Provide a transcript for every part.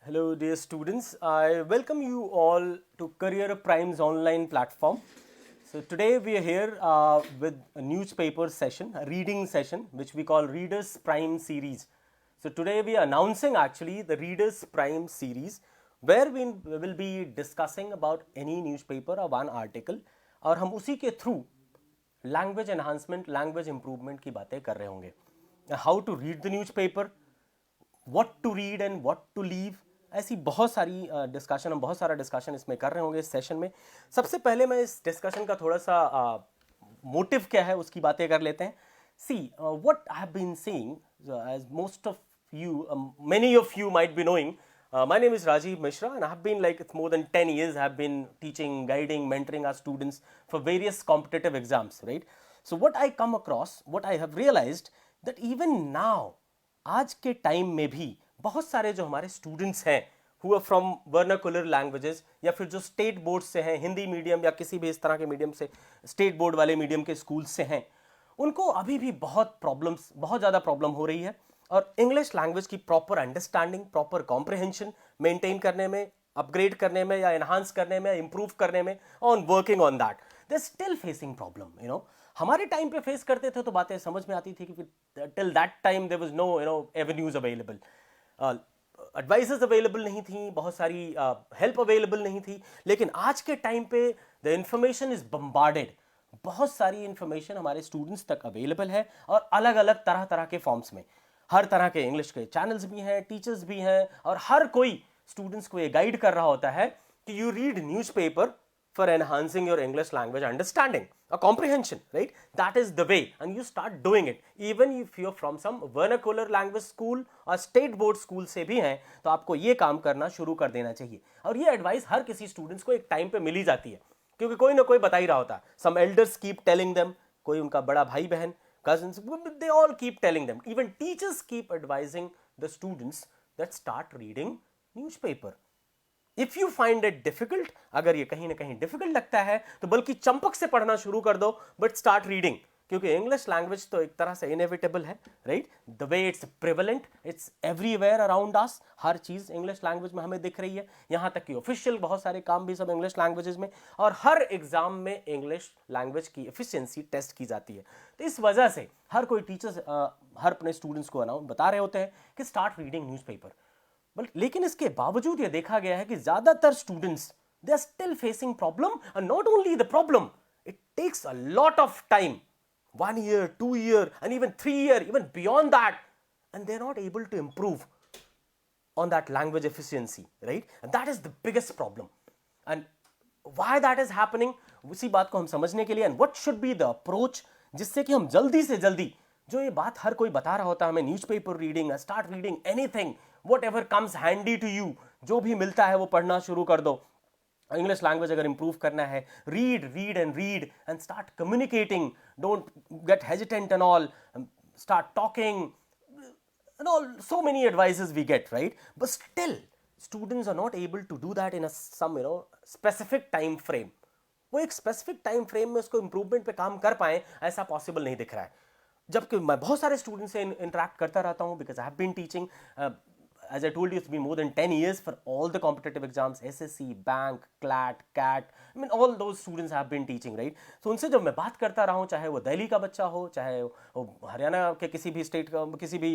Hello, dear students. I welcome you all to Career Prime's online platform. So today we are here with a newspaper session, a reading session, which we call Readers Prime series. So today we are announcing actually the Readers Prime series, where we will be discussing about any newspaper or one article, और हम उसी के through language enhancement, language improvement की बातें कर रहे होंगे. How to read the newspaper, what to read and what to leave, ऐसी बहुत सारी डिस्कशन, हम बहुत सारा डिस्कशन इसमें कर रहे होंगे इस सेशन में. सबसे पहले मैं इस डिस्कशन का थोड़ा सा मोटिव क्या है उसकी बातें कर लेते हैं. See what I have been seeing, as most of you, many of you might be knowing, my name is Rajiv Mishra and I have been, like, it's more than 10 years I have been teaching, guiding, mentoring our students for various competitive exams, right? So what I come across, what I have realized, that even now, आज के time में भी बहुत सारे जो हमारे students हैं who are from vernacular languages या फिर जो स्टेट बोर्ड से हैं, हिंदी मीडियम या किसी भी इस तरह के मीडियम से, स्टेट बोर्ड वाले मीडियम के स्कूल से हैं, उनको अभी भी बहुत ज़्यादा प्रॉब्लम हो रही है. और इंग्लिश लैंग्वेज की proper understanding, proper comprehension maintain करने में, अपग्रेड करने में या एनहांस करने में, इंप्रूव करने में, on working on that, they still facing problem. हमारे टाइम पे फेस करते थे तो बातें समझ में आती थी कि till that time there was no avenues available, advices available नहीं थी, बहुत सारी हेल्प अवेलेबल नहीं थी. लेकिन आज के टाइम पे द इंफॉर्मेशन इज बम्बार्डेड. बहुत सारी इंफॉर्मेशन हमारे स्टूडेंट्स तक अवेलेबल है और अलग अलग तरह तरह के फॉर्म्स में. हर तरह के इंग्लिश के चैनल्स भी हैं, टीचर्स भी हैं, और हर कोई स्टूडेंट्स को ये गाइड कर रहा होता है कि you read newspaper for enhancing your English language understanding और comprehension, right? That is the way and you start doing it. Even if you from some vernacular language school और स्टेट बोर्ड स्कूल से भी हैं, तो आपको ये काम करना शुरू कर देना चाहिए. और ये एडवाइस हर किसी स्टूडेंट्स को एक टाइम पे मिल ही जाती है, क्योंकि कोई ना कोई बता ही रहा होता. सम एल्डर्स कीप टेलिंग देम, कोई उनका बड़ा भाई बहन, cousins, they all keep telling them. Even teachers keep advising the students that start reading newspaper. If you find it difficult, अगर ये कहीं ना कहीं difficult लगता है, तो बल्कि चंपक से पढ़ना शुरू कर दो, but start reading. क्योंकि इंग्लिश लैंग्वेज तो एक तरह से इनएविटेबल है, right? The way it's prevalent, it's everywhere around us. Her cheese English language में हमें दिख रही है, यहाँ तक कि ऑफिशियल बहुत सारे काम भी सब इंग्लिश लैंग्वेजेस में, और हर एग्जाम में इंग्लिश लैंग्वेज की एफिशिएंसी टेस्ट की जाती है. तो इस वजह से हर कोई टीचर्स हर अपने स्टूडेंट्स को बता रहे होते हैं कि स्टार्ट रीडिंग न्यूज़पेपर. लेकिन इसके बावजूद ये देखा गया है कि ज़्यादातर students, they are still facing problem. And not only the problem, it takes a lot of time, 1 year, 2 year, and even 3 year, even beyond that, and they're not able to improve on that language efficiency, right? And that is the biggest problem. And why that is happening, उसी बात को हम समझने के लिए, and what should be the approach, जिससे कि हम जल्दी से जल्दी, जो ये बात हर कोई बता रहा होता है हमें, newspaper reading, start reading anything, whatever comes handy to you, जो भी मिलता है वो पढ़ना शुरू कर दो. इंग्लिश लैंग्वेज अगर इंप्रूव करना है, read and start communicating. Don't get hesitant and all, start talking and all. So many advices we get, right? But still students are not able to do that in a some specific time frame. वो एक specific time frame में उसको improvement पे काम कर पाए, ऐसा possible नहीं दिख रहा है. जबकि मैं बहुत सारे स्टूडेंट्स से इंटरेक्ट करता रहता हूँ, because I have been teaching, as I told you, it's been more than 10 years for all the competitive exams, SSC, bank, CLAT, CAT. I mean, all those students have been teaching, right? So उनसे जब मैं बात करता रहा हूँ, चाहे वो दिल्ली का बच्चा हो, चाहे वो हरियाणा के किसी भी स्टेट का, किसी भी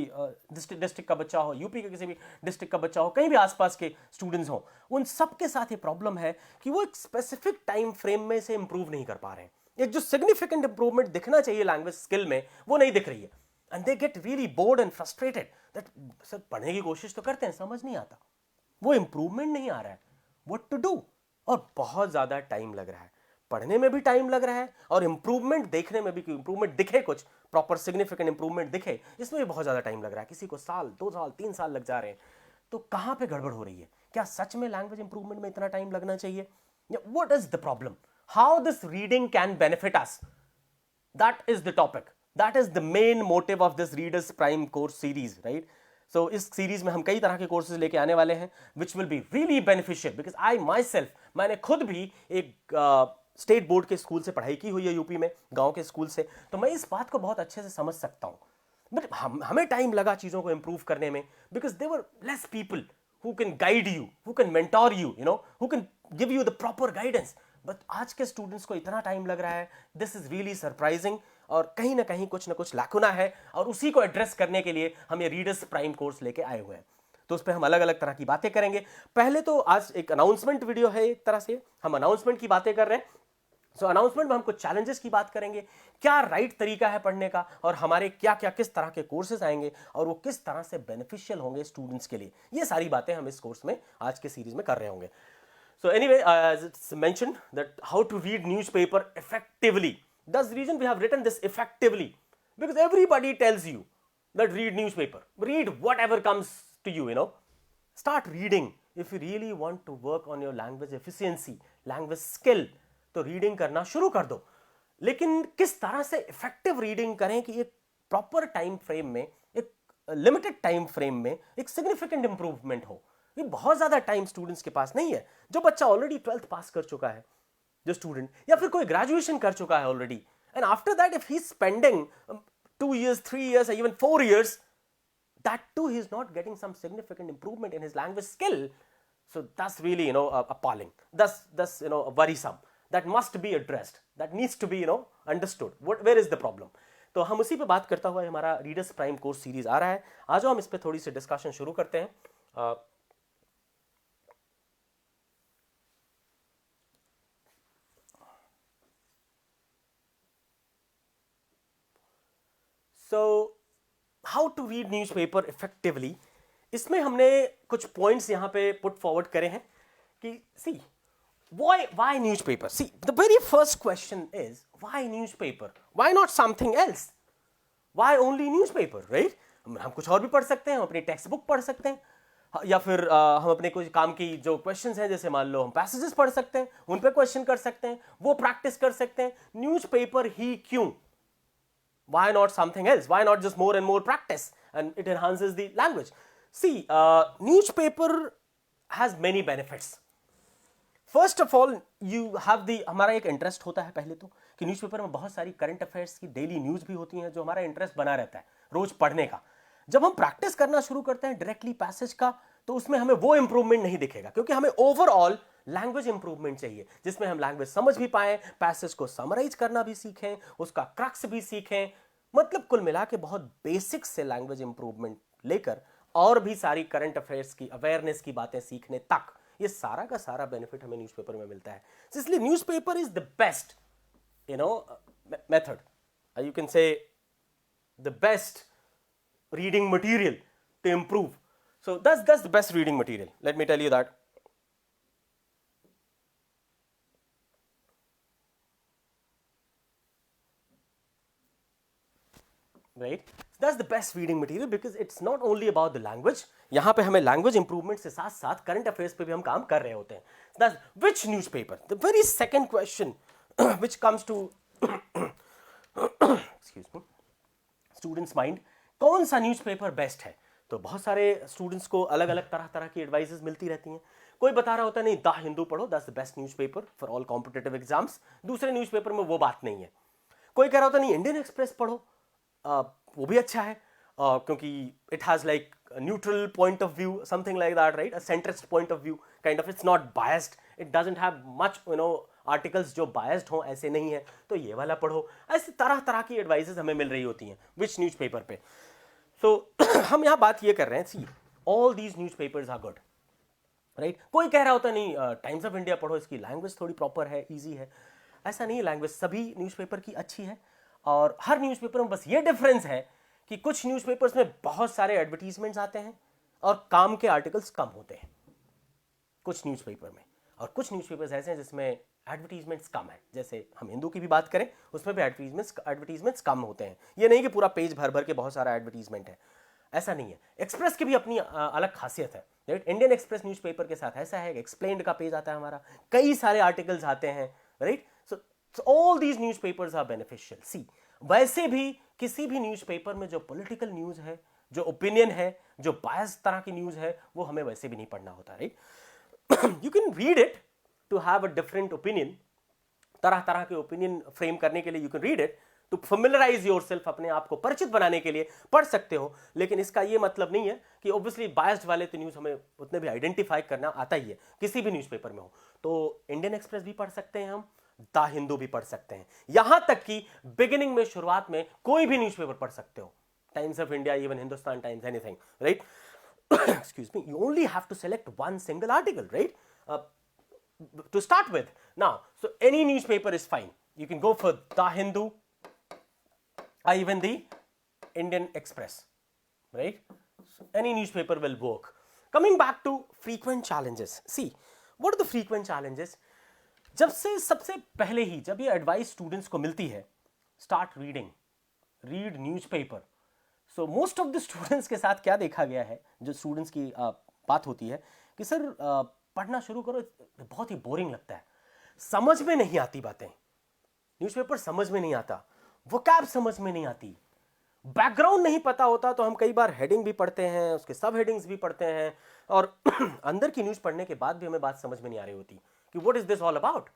डिस्ट्रिक्ट का बच्चा हो, यूपी के किसी भी डिस्ट्रिक्ट का बच्चा हो, कहीं भी आसपास के स्टूडेंट्स हो, उन सब के साथ ये प्रॉब्लम है कि वो एक स्पेसिफिक टाइम फ्रेम में से इंप्रूव नहीं कर पा रहे हैं. एक जो सिग्निफिकेंट इंप्रूवमेंट दिखना चाहिए लैंग्वेज स्किल में, वो नहीं दिख रही है. And they get really bored and frustrated that sir पढ़ने की कोशिश तो करते हैं, समझ नहीं आता, वो इंप्रूवमेंट नहीं आ रहा है, what to do. और बहुत ज़्यादा टाइम लग रहा है, पढ़ने में भी टाइम लग रहा है, और इंप्रूवमेंट देखने में भी, कि इंप्रूवमेंट दिखे, कुछ प्रॉपर सिग्निफिकेंट इंप्रूवमेंट दिखे, इसमें भी बहुत ज़्यादा टाइम लग रहा है. किसी को साल, 2 साल, 3 साल लग जा रहे हैं. तो कहाँ पे गड़बड़ हो रही है? क्या सच में लैंग्वेज इंप्रूवमेंट में इतना टाइम लगना चाहिए? What is the problem? How this reading can benefit us? That is the topic. That is the main motive of this Readers Prime course series, right? So इस सीरीज में हम कई तरह के कोर्सेज लेके आने वाले हैं, which will be really beneficial, because I myself, मैंने खुद भी एक स्टेट बोर्ड के स्कूल से पढ़ाई की हुई है, यूपी में, गांव के स्कूल से, तो मैं इस बात को बहुत अच्छे से समझ सकता हूँ. बट हमें टाइम लगा चीज़ों को इंप्रूव करने में, because there were less people who can guide you, who can mentor you, you know, who can give you the proper guidance. But आज के स्टूडेंट्स को इतना टाइम लग रहा है, this is really surprising, और कहीं ना कहीं कुछ ना कुछ लाकुना है, और उसी को एड्रेस करने के लिए हम ये रीडर्स प्राइम कोर्स लेके आए हुए हैं. तो उस पर हम अलग अलग तरह की बातें करेंगे. पहले तो आज एक अनाउंसमेंट वीडियो है, एक तरह से हम अनाउंसमेंट की बातें कर रहे हैं. सो अनाउंसमेंट में हम कुछ चैलेंजेस की बात करेंगे, क्या राइट तरीका है पढ़ने का, और हमारे क्या क्या किस तरह के कोर्सेज आएंगे और वो किस तरह से बेनिफिशियल होंगे स्टूडेंट्स के लिए. ये सारी बातें हम इस कोर्स में आज के सीरीज में कर रहे होंगे. So anyway, as it's mentioned that how to read newspaper effectively. That's the reason we have written this effectively, because everybody tells you that read newspaper, read whatever comes to you, you know. Start reading if you really want to work on your language efficiency, language skill. तो reading करना शुरू कर दो. लेकिन किस तरह से effective reading करें कि एक प्रॉपर टाइम फ्रेम में, एक लिमिटेड टाइम फ्रेम में एक सिग्निफिकेंट इंप्रूवमेंट हो. ये बहुत ज्यादा टाइम स्टूडेंट्स के पास नहीं है. जो बच्चा ऑलरेडी 12th पास कर चुका है, जो स्टूडेंट, या फिर कोई ग्रेजुएशन कर चुका है already, and after that if he is spending 2 years, 3 years, or even 4 years, that too he is not getting some significant improvement in his language skill. So that's really, you know, appalling. That's you know, worrisome. That must be addressed. That needs to be, you know, understood. Where is the problem? तो हम उसी पे बात करता हुआ हमारा readers prime course series आ रहा है. आ जाओ हम इस पे थोड़ी सी डिस्कशन शुरू करते हैं. So how to read newspaper effectively. इसमें हमने कुछ पॉइंट्स यहां पे पुट फॉरवर्ड करे हैं कि सी why newspaper. See, the very first question is why newspaper, why not something else, why only newspaper, right? हम कुछ और भी पढ़ सकते हैं, हम अपनी टेक्स्ट बुक पढ़ सकते हैं, या फिर हम अपने कुछ काम की जो क्वेश्चंस हैं, जैसे मान लो हम पैसेजेस पढ़ सकते हैं, उन पे क्वेश्चन कर सकते हैं, वो प्रैक्टिस कर सकते हैं. न्यूज़पेपर ही क्यों? Why not something else? Why not just more and more practice, and it enhances the language? See, newspaper has many benefits. First of all you have the, हमारा एक इंटरेस्ट होता है पहले तो कि न्यूज़पेपर में बहुत सारी करंट अफेयर्स की डेली न्यूज़ भी होती हैं, जो हमारा इंटरेस्ट बना रहता है रोज पढ़ने का. जब हम प्रैक्टिस करना शुरू करते हैं डायरेक्टली पैसेज का, तो उसमें हमें वो इंप्रूवमेंट नहीं दिखेगा, क्योंकि हमें ओवरऑल लैंग्वेज इंप्रूवमेंट चाहिए, जिसमें हम लैंग्वेज समझ भी पाएं, पैसेज को समराइज करना भी सीखें, उसका क्रक्स भी सीखें. मतलब कुल मिला के बहुत बेसिक से लैंग्वेज इंप्रूवमेंट लेकर और भी सारी करंट अफेयर्स की अवेयरनेस की बातें सीखने तक, ये सारा का सारा बेनिफिट हमें न्यूज़पेपर में मिलता है. इसलिए newspaper is the best, you know, method, you can say the best reading material to improve. So that's the best reading material, let me tell you that. Right? So that's the best reading material because it's not only about the language. यहाँ पे हमें language improvement से साथ साथ current affairs पे भी हम काम कर रहे होते हैं. So that's which newspaper? The very second question which comes to excuse me, students mind, कौन सा newspaper best है? तो बहुत सारे students को अलग अलग तरह की advices मिलती रहती हैं. कोई बता रहा होता है नहीं, द हिंदू पढ़ो, that's the best newspaper for all competitive exams. दूसरे न्यूज़पेपर में वो बात नहीं है. कोई कह रहा होता नहीं, इंडियन एक्सप्रेस पढ़ो, वो भी अच्छा है, क्योंकि it has like neutral point of view, something like that, right, a centrist point of view kind of, it's not biased, it doesn't have much, you know, articles जो बायस्ड हों, ऐसे नहीं है, तो ये वाला पढ़ो. ऐसे तरह की एडवाइसेस हमें मिल रही होती हैं विच न्यूज़पेपर पे. सो हम यहाँ बात ये कर रहे हैं, see all these newspapers are good, right. कोई कह रहा होता नहीं, टाइम्स ऑफ इंडिया पढ़ो, इसकी लैंग्वेज थोड़ी प्रॉपर है, ईजी है. ऐसा नहीं है, लैंग्वेज सभी न्यूज़पेपर की अच्छी है, और हर न्यूज़पेपर में बस ये डिफरेंस है कि कुछ न्यूज़पेपर्स में बहुत सारे एडवर्टीजमेंट्स आते हैं और काम के आर्टिकल्स कम होते हैं कुछ न्यूज़पेपर में, और कुछ न्यूज़पेपर्स ऐसे हैं जिसमें एडवर्टीजमेंट्स कम है. जैसे हम हिंदू की भी बात करें, उसमें भी एडवर्टीजमेंट्स कम होते हैं. ये नहीं कि पूरा पेज भर भर के बहुत सारा एडवर्टीजमेंट है, ऐसा नहीं है. एक्सप्रेस की भी अपनी अलग खासियत है, राइट. इंडियन एक्सप्रेस न्यूज़पेपर के साथ ऐसा है, एक्सप्लेन्ड का पेज आता है हमारा, कई सारे आर्टिकल्स आते हैं, right. So all these newspapers are beneficial. See, वैसे भी किसी भी न्यूज़पेपर में जो पॉलिटिकल न्यूज़ है, जो ओपिनियन है, जो बायस तरह की न्यूज़ है, वो हमें वैसे भी नहीं पढ़ना होता, right. You can read it to have a different opinion, तरह के ओपिनियन फ्रेम करने के लिए you can read it to familiarise yourself, अपने आप को परिचित बनाने के लिए पढ़ सकते हो। लेकिन इसका ये मतलब नहीं है कि ऑब्वियसली बायस्ड वाले तो न्यूज़ हमें उतने भी आइडेंटिफाई करना आता ही है, किसी भी न्यूज़पेपर में हो। तो इंडियन एक्सप्रेस भी पढ़ सकते हैं हम, द हिंदू भी पढ़ सकते हैं, यहां तक कि बिगिनिंग में, शुरुआत में कोई भी न्यूज़पेपर पढ़ सकते हो, times of India, even Hindustan times, anything, right? Excuse me, you only have to select one single article, right? To start with. Now, so any newspaper is fine. You can go for The Hindu or even the Indian Express, right? So any newspaper will work. Coming back to frequent challenges. See, what are the frequent challenges? जब से सबसे पहले ही जब ये advice students को मिलती है, start reading, read newspaper. So most of the students के साथ क्या देखा गया है, जो स्टूडेंट्स की बात होती है कि सर पढ़ना शुरू करो, बहुत ही बोरिंग लगता है, समझ में नहीं आती बातें, न्यूज़पेपर समझ में नहीं आता, वोकैब समझ में नहीं आती, बैकग्राउंड नहीं पता होता, तो हम कई बार हेडिंग भी पढ़ते हैं, उसके सब हेडिंग्स भी पढ़ते हैं, और अंदर की न्यूज़ पढ़ने के बाद भी हमें बात समझ में नहीं आ रही होती कि what is this all about.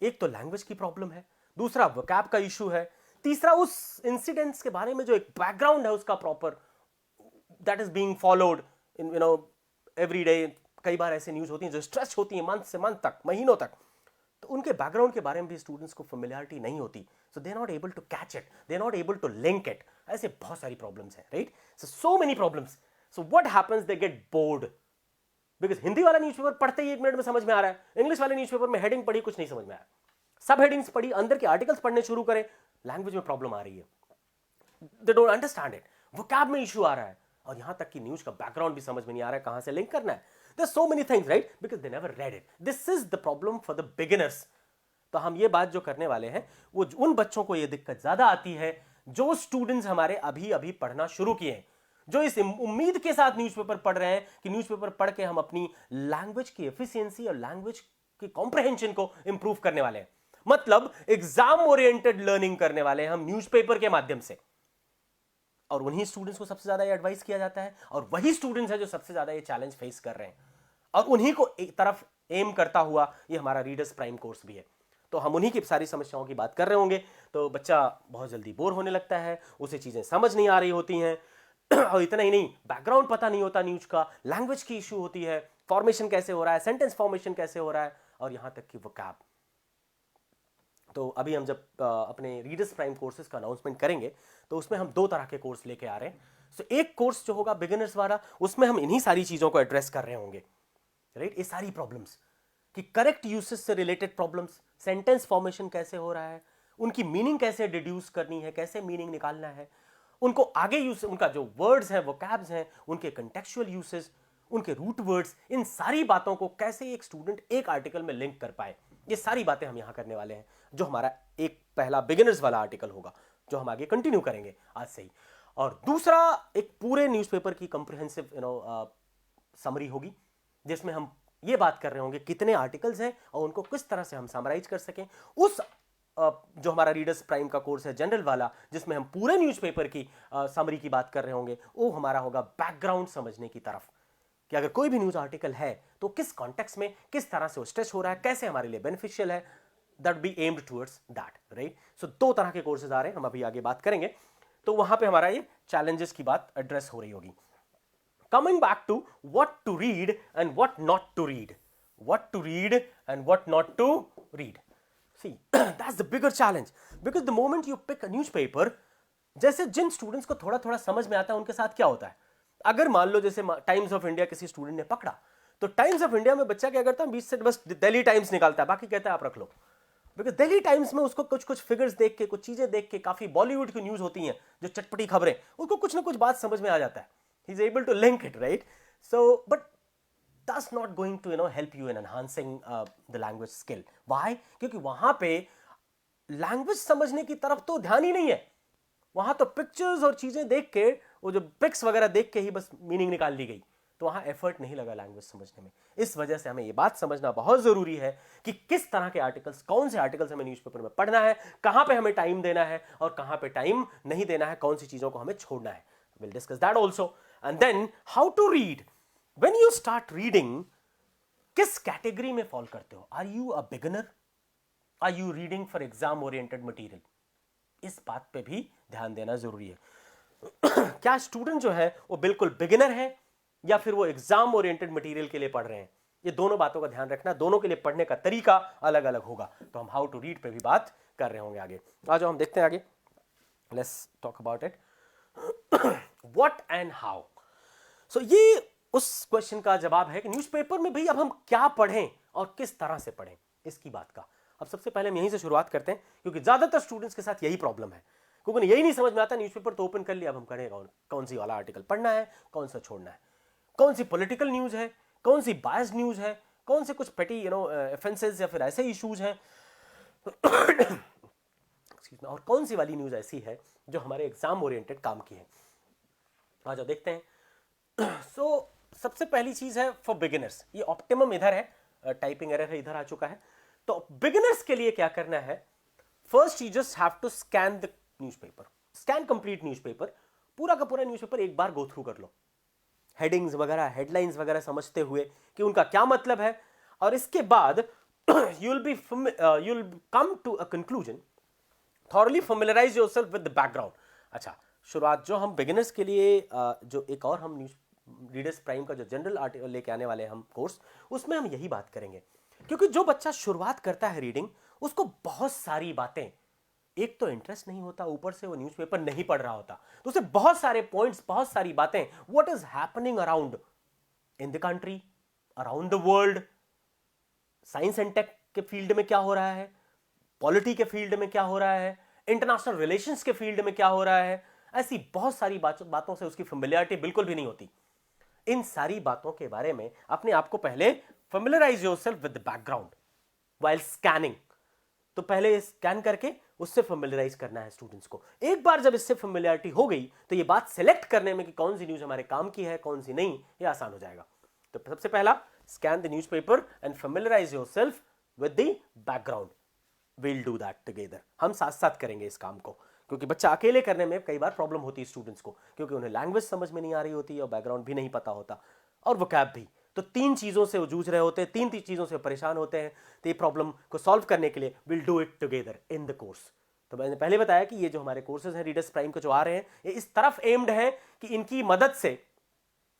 एक तो लैंग्वेज की प्रॉब्लम है, दूसरा वोकैब का इशू है, तीसरा उस इंसिडेंट्स के बारे में जो एक बैकग्राउंड है उसका proper, that is being followed in every day. कई बार ऐसे न्यूज़ होती हैं जो स्ट्रेच होती हैं मंथ से मंथ तक, महीनों तक, तो उनके बैकग्राउंड के बारे में भी स्टूडेंट्स को फेमिलियरिटी नहीं होती, so they are not able to catch it, they are not able to link it. ऐसे बहुत सारी प्रॉब्लम्स हैं, right? So many problems. So what happens, they get bored, because Hindi वाला न्यूज़पेपर पढ़ते ही 1 मिनट में समझ में आ रहा है, इंग्लिश वाले न्यूज़पेपर में हेडिंग पढ़ी, कुछ नहीं समझ में आया, सब हेडिंग्स पढ़ी, अंदर के आर्टिकल्स पढ़ने शुरू करें, लैंग्वेज में प्रॉब्लम आ रही है, they don't understand it, vocab में इशू आ रहा है, और यहां तक कि न्यूज़ का बैकग्राउंड भी समझ में नहीं आ रहा है, कहां से लिंक करना है। There so many things, right? Because they never read it. This is the problem for the beginners. तो हम ये बात जो करने वाले हैं, वो उन बच्चों को ये दिक्कत ज्यादा आती है जो स्टूडेंट्स हमारे अभी अभी पढ़ना शुरू किए हैं, जो इस उम्मीद के साथ न्यूज़पेपर पढ़ रहे हैं कि न्यूज़पेपर पढ़ के हम अपनी लैंग्वेज की एफिशिएंसी और लैंग्वेज की कॉम्प्रहेंशन को इंप्रूव करने वाले हैं, मतलब एग्जाम ओरिएंटेड लर्निंग करने वाले हैं हम न्यूज़पेपर के माध्यम से। और उन्हीं स्टूडेंट्स को सबसे ज्यादा ये एडवाइस किया जाता है, और वही स्टूडेंट्स हैं जो सबसे ज्यादा ये चैलेंज फेस कर रहे हैं, और उन्हीं को एक तरफ एम करता हुआ ये हमारा रीडर्स प्राइम कोर्स भी है। तो हम उन्हीं की सारी समस्याओं की बात कर रहे होंगे। तो बच्चा बहुत जल्दी बोर होने लगता है, उसे चीजें समझ नहीं आ रही होती हैं, और इतना ही नहीं, बैकग्राउंड पता नहीं होता न्यूज का, लैंग्वेज की इशू होती है, फॉर्मेशन कैसे हो रहा है, सेंटेंस फॉर्मेशन कैसे हो रहा है, और यहां तक कि वोकैब। तो अभी हम जब अपने रीडर्स प्राइम कोर्सेज का अनाउंसमेंट करेंगे, तो उसमें हम 2 तरह के कोर्स लेके आ रहे हैं। सो एक कोर्स जो होगा बिगिनर्स वाला, उसमें हम इन्हीं सारी चीजों को एड्रेस कर रहे होंगे, राइट? ये सारी प्रॉब्लम्स कि करेक्ट यूसेज से रिलेटेड प्रॉब्लम्स, सेंटेंस फॉर्मेशन कैसे हो रहा है, उनकी मीनिंग कैसे डिड्यूस करनी है, कैसे मीनिंग निकालना है, उनको आगे यूज, उनका जो वर्ड्स हैं, वोकैब्स हैं, उनके कंटेक्चुअल यूसेज, उनके रूट वर्ड्स, इन सारी बातों को कैसे एक स्टूडेंट एक आर्टिकल में लिंक कर पाए, ये सारी बातें हम यहां करने वाले हैं, जो हमारा एक पहला बिगिनर्स वाला आर्टिकल होगा, जो हम आगे कंटिन्यू करेंगे आज से ही। और दूसरा एक पूरे न्यूज़पेपर की कंप्रिहेंसिव समरी होगी, जिसमें हम ये बात कर रहे होंगे कितने आर्टिकल्स हैं और उनको किस तरह से हम समराइज कर सकें। उस जो हमारा रीडर्स प्राइम का कोर्स है जनरल वाला, जिसमें हम पूरे न्यूज़पेपर की समरी की बात कर रहे होंगे, वो हमारा होगा बैकग्राउंड समझने की तरफ, कि अगर कोई भी न्यूज़ आर्टिकल है तो किस कॉन्टेक्स्ट में, किस तरह से वो स्ट्रेच हो रहा है, कैसे हमारे लिए बेनिफिशियल है, that be aimed towards that, right? So 2 तरह के कोर्सेज आ रहे हैं, हम अभी आगे बात करेंगे, तो वहां पे हमारा ये चैलेंजेस की बात एड्रेस हो रही होगी। Coming back to what to read and what not to read. What to read and what not to read. See, that's the bigger challenge. Because the moment you pick a newspaper, जैसे जिन students को थोड़ा थोड़ा समझ में आता है, उनके साथ क्या होता है, अगर मान लो जैसे टाइम्स ऑफ इंडिया किसी स्टूडेंट ने पकड़ा, तो टाइम्स ऑफ इंडिया में बच्चा क्या करता है, 20 से बस दिल्ली टाइम्स निकालता है, बाकी कहता है आप रख लो। बिकॉज दिल्ली टाइम्स में उसको कुछ कुछ फिगर्स देख के, कुछ चीजें देख के, काफी बॉलीवुड की न्यूज होती हैं जो चटपटी खबरें, उसको कुछ ना कुछ बात समझ में आ जाता है, he is able to link it, right? So but that's not going to help you in enhancing the language skill. Why? क्योंकि वहां पे लैंग्वेज समझने की तरफ तो ध्यान ही नहीं है, वहां तो पिक्चर्स और चीजें देख के, वो जो पिक्स वगैरह देख के ही बस मीनिंग निकाल ली गई, तो वहां एफर्ट नहीं लगा लैंग्वेज समझने में। इस वजह से हमें ये बात समझना बहुत जरूरी है कि किस तरह के आर्टिकल्स, कौन से आर्टिकल्स हमें न्यूज़पेपर में पढ़ना है, कहां पे हमें टाइम देना है और कहां पे टाइम नहीं देना है, कौन सी चीजों को हमें छोड़ना है। We'll discuss that also. And then how to read. When you start reading, किस कैटेगरी में फॉल करते हो? Are you a beginner? Are you reading for exam oriented material? इस बात पे भी ध्यान देना जरूरी है। क्या स्टूडेंट जो है वो बिल्कुल बिगिनर है या फिर वो एग्जाम ओरिएंटेड मटेरियल के लिए पढ़ रहे हैं, ये दोनों बातों का ध्यान रखना। दोनों के लिए पढ़ने का तरीका अलग अलग होगा। तो हम हाउ टू रीड पे भी बात कर रहे होंगे आगे। आ जाओ हम देखते हैं आगे, let's talk about it, what and how. So ये उस क्वेश्चन का जवाब है कि न्यूज़पेपर में भाई अब हम क्या पढ़ें और किस तरह से पढ़ें, इसकी बात का। अब सबसे पहले हम यहीं से शुरुआत करते हैं, क्योंकि ज्यादातर स्टूडेंट्स के साथ यही प्रॉब्लम है, क्योंकि उन्हें यही नहीं समझ में आता। न्यूज़पेपर तो ओपन कर लिया, अब हम करें कौन सी वाला आर्टिकल पढ़ना है, कौन सा छोड़ना है, कौन सी पॉलिटिकल न्यूज है, कौन सी बायस न्यूज है, कौन से कुछ पेटी ऑफेंसेस या फिर ऐसे इश्यूज हैं और कौन सी वाली न्यूज ऐसी है जो हमारे एग्जाम ओरिएंटेड काम की है। आ जाओ देखते हैं। सो सबसे पहली चीज है फॉर बिगिनर्स, ये ऑप्टिमम इधर है, टाइपिंग एरर है इधर आ चुका है। तो बिगिनर्स के लिए क्या करना है, first you just have to scan the newspaper, scan complete newspaper, पूरा का पूरा न्यूज़पेपर एक बार गो थ्रू कर लो, हेडिंग्स वगैरह हेडलाइंस वगैरह समझते हुए कि उनका क्या मतलब है। और इसके बाद you'll come to a conclusion, thoroughly familiarize yourself with the background। अच्छा, शुरुआत जो हम बिगिनर्स के लिए जो एक और हम रीडर्स प्राइम का जो जनरल आर्टिकल लेके आने वाले हैं हम कोर्स, उसमें हम यही बात करेंगे। क्योंकि जो बच्चा शुरुआत करता है रीडिंग, उसको बहुत सारी बातें, एक तो इंटरेस्ट नहीं होता, ऊपर से वो न्यूज़पेपर नहीं पढ़ रहा होता, तो उसे बहुत सारे पॉइंट्स, बहुत सारी बातें, what is happening around in the country, around the world, science and tech के फील्ड में क्या हो रहा है, पॉलिटी के फील्ड में क्या हो रहा है, इंटरनेशनल रिलेशंस के फील्ड में क्या हो रहा है, ऐसी बहुत सारी बातों से उसकी फेमिलियरिटी बिल्कुल भी नहीं होती। इन सारी बातों के बारे में अपने आप को पहले familiarise yourself with the background while scanning. तो पहले स्कैन करके उससे फेमिलियराइज करना है स्टूडेंट्स को। एक बार जब इससे फेमिलियरिटी हो गई तो ये बात सेलेक्ट करने में कि कौन सी न्यूज हमारे काम की है, कौन सी नहीं, ये आसान हो जाएगा। तो सबसे पहला, scan the newspaper and familiarise yourself with the background. Will do that together, हम साथ साथ करेंगे इस काम को, क्योंकि बच्चा अकेले करने में कई बार प्रॉब्लम होती है स्टूडेंट्स को, क्योंकि उन्हें लैंग्वेज समझ में नहीं आ रही होती और बैकग्राउंड भी नहीं पता होता और वोकैब भी। तो तीन चीजों से वो जूझ रहे होते हैं, तीन चीजों से परेशान होते हैं। तो ये प्रॉब्लम को सॉल्व करने के लिए will do it together in the course. तो मैंने पहले बताया कि ये जो हमारे कोर्सेज हैं रीडर्स प्राइम के जो आ रहे हैं, ये इस तरफ एम्ड है कि इनकी मदद से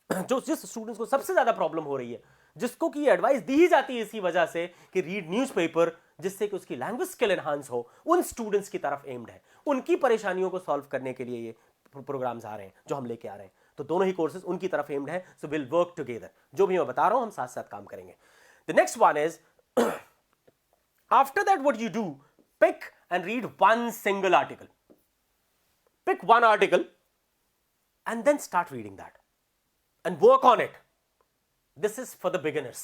जो जिस स्टूडेंट्स को सबसे ज्यादा प्रॉब्लम हो रही है, जिसको कि एडवाइस दी ही जाती है इसी वजह से कि रीड न्यूज़पेपर, जिससे कि उसकी लैंग्वेज स्किल एनहांस हो, उन स्टूडेंट्स की तरफ एम्ड है। उनकी परेशानियों को सॉल्व करने के लिए ये प्रोग्राम्स आ रहे हैं जो हम लेके आ रहे हैं। तो दोनों ही कोर्सेज उनकी तरफ एम्ड है। सो विल वर्क टुगेदर, जो भी मैं बता रहा हूं हम साथ साथ काम करेंगे। The next one is, after that what you do, pick and read one single article. Pick one article and then start reading that and work on it. This is for the beginners.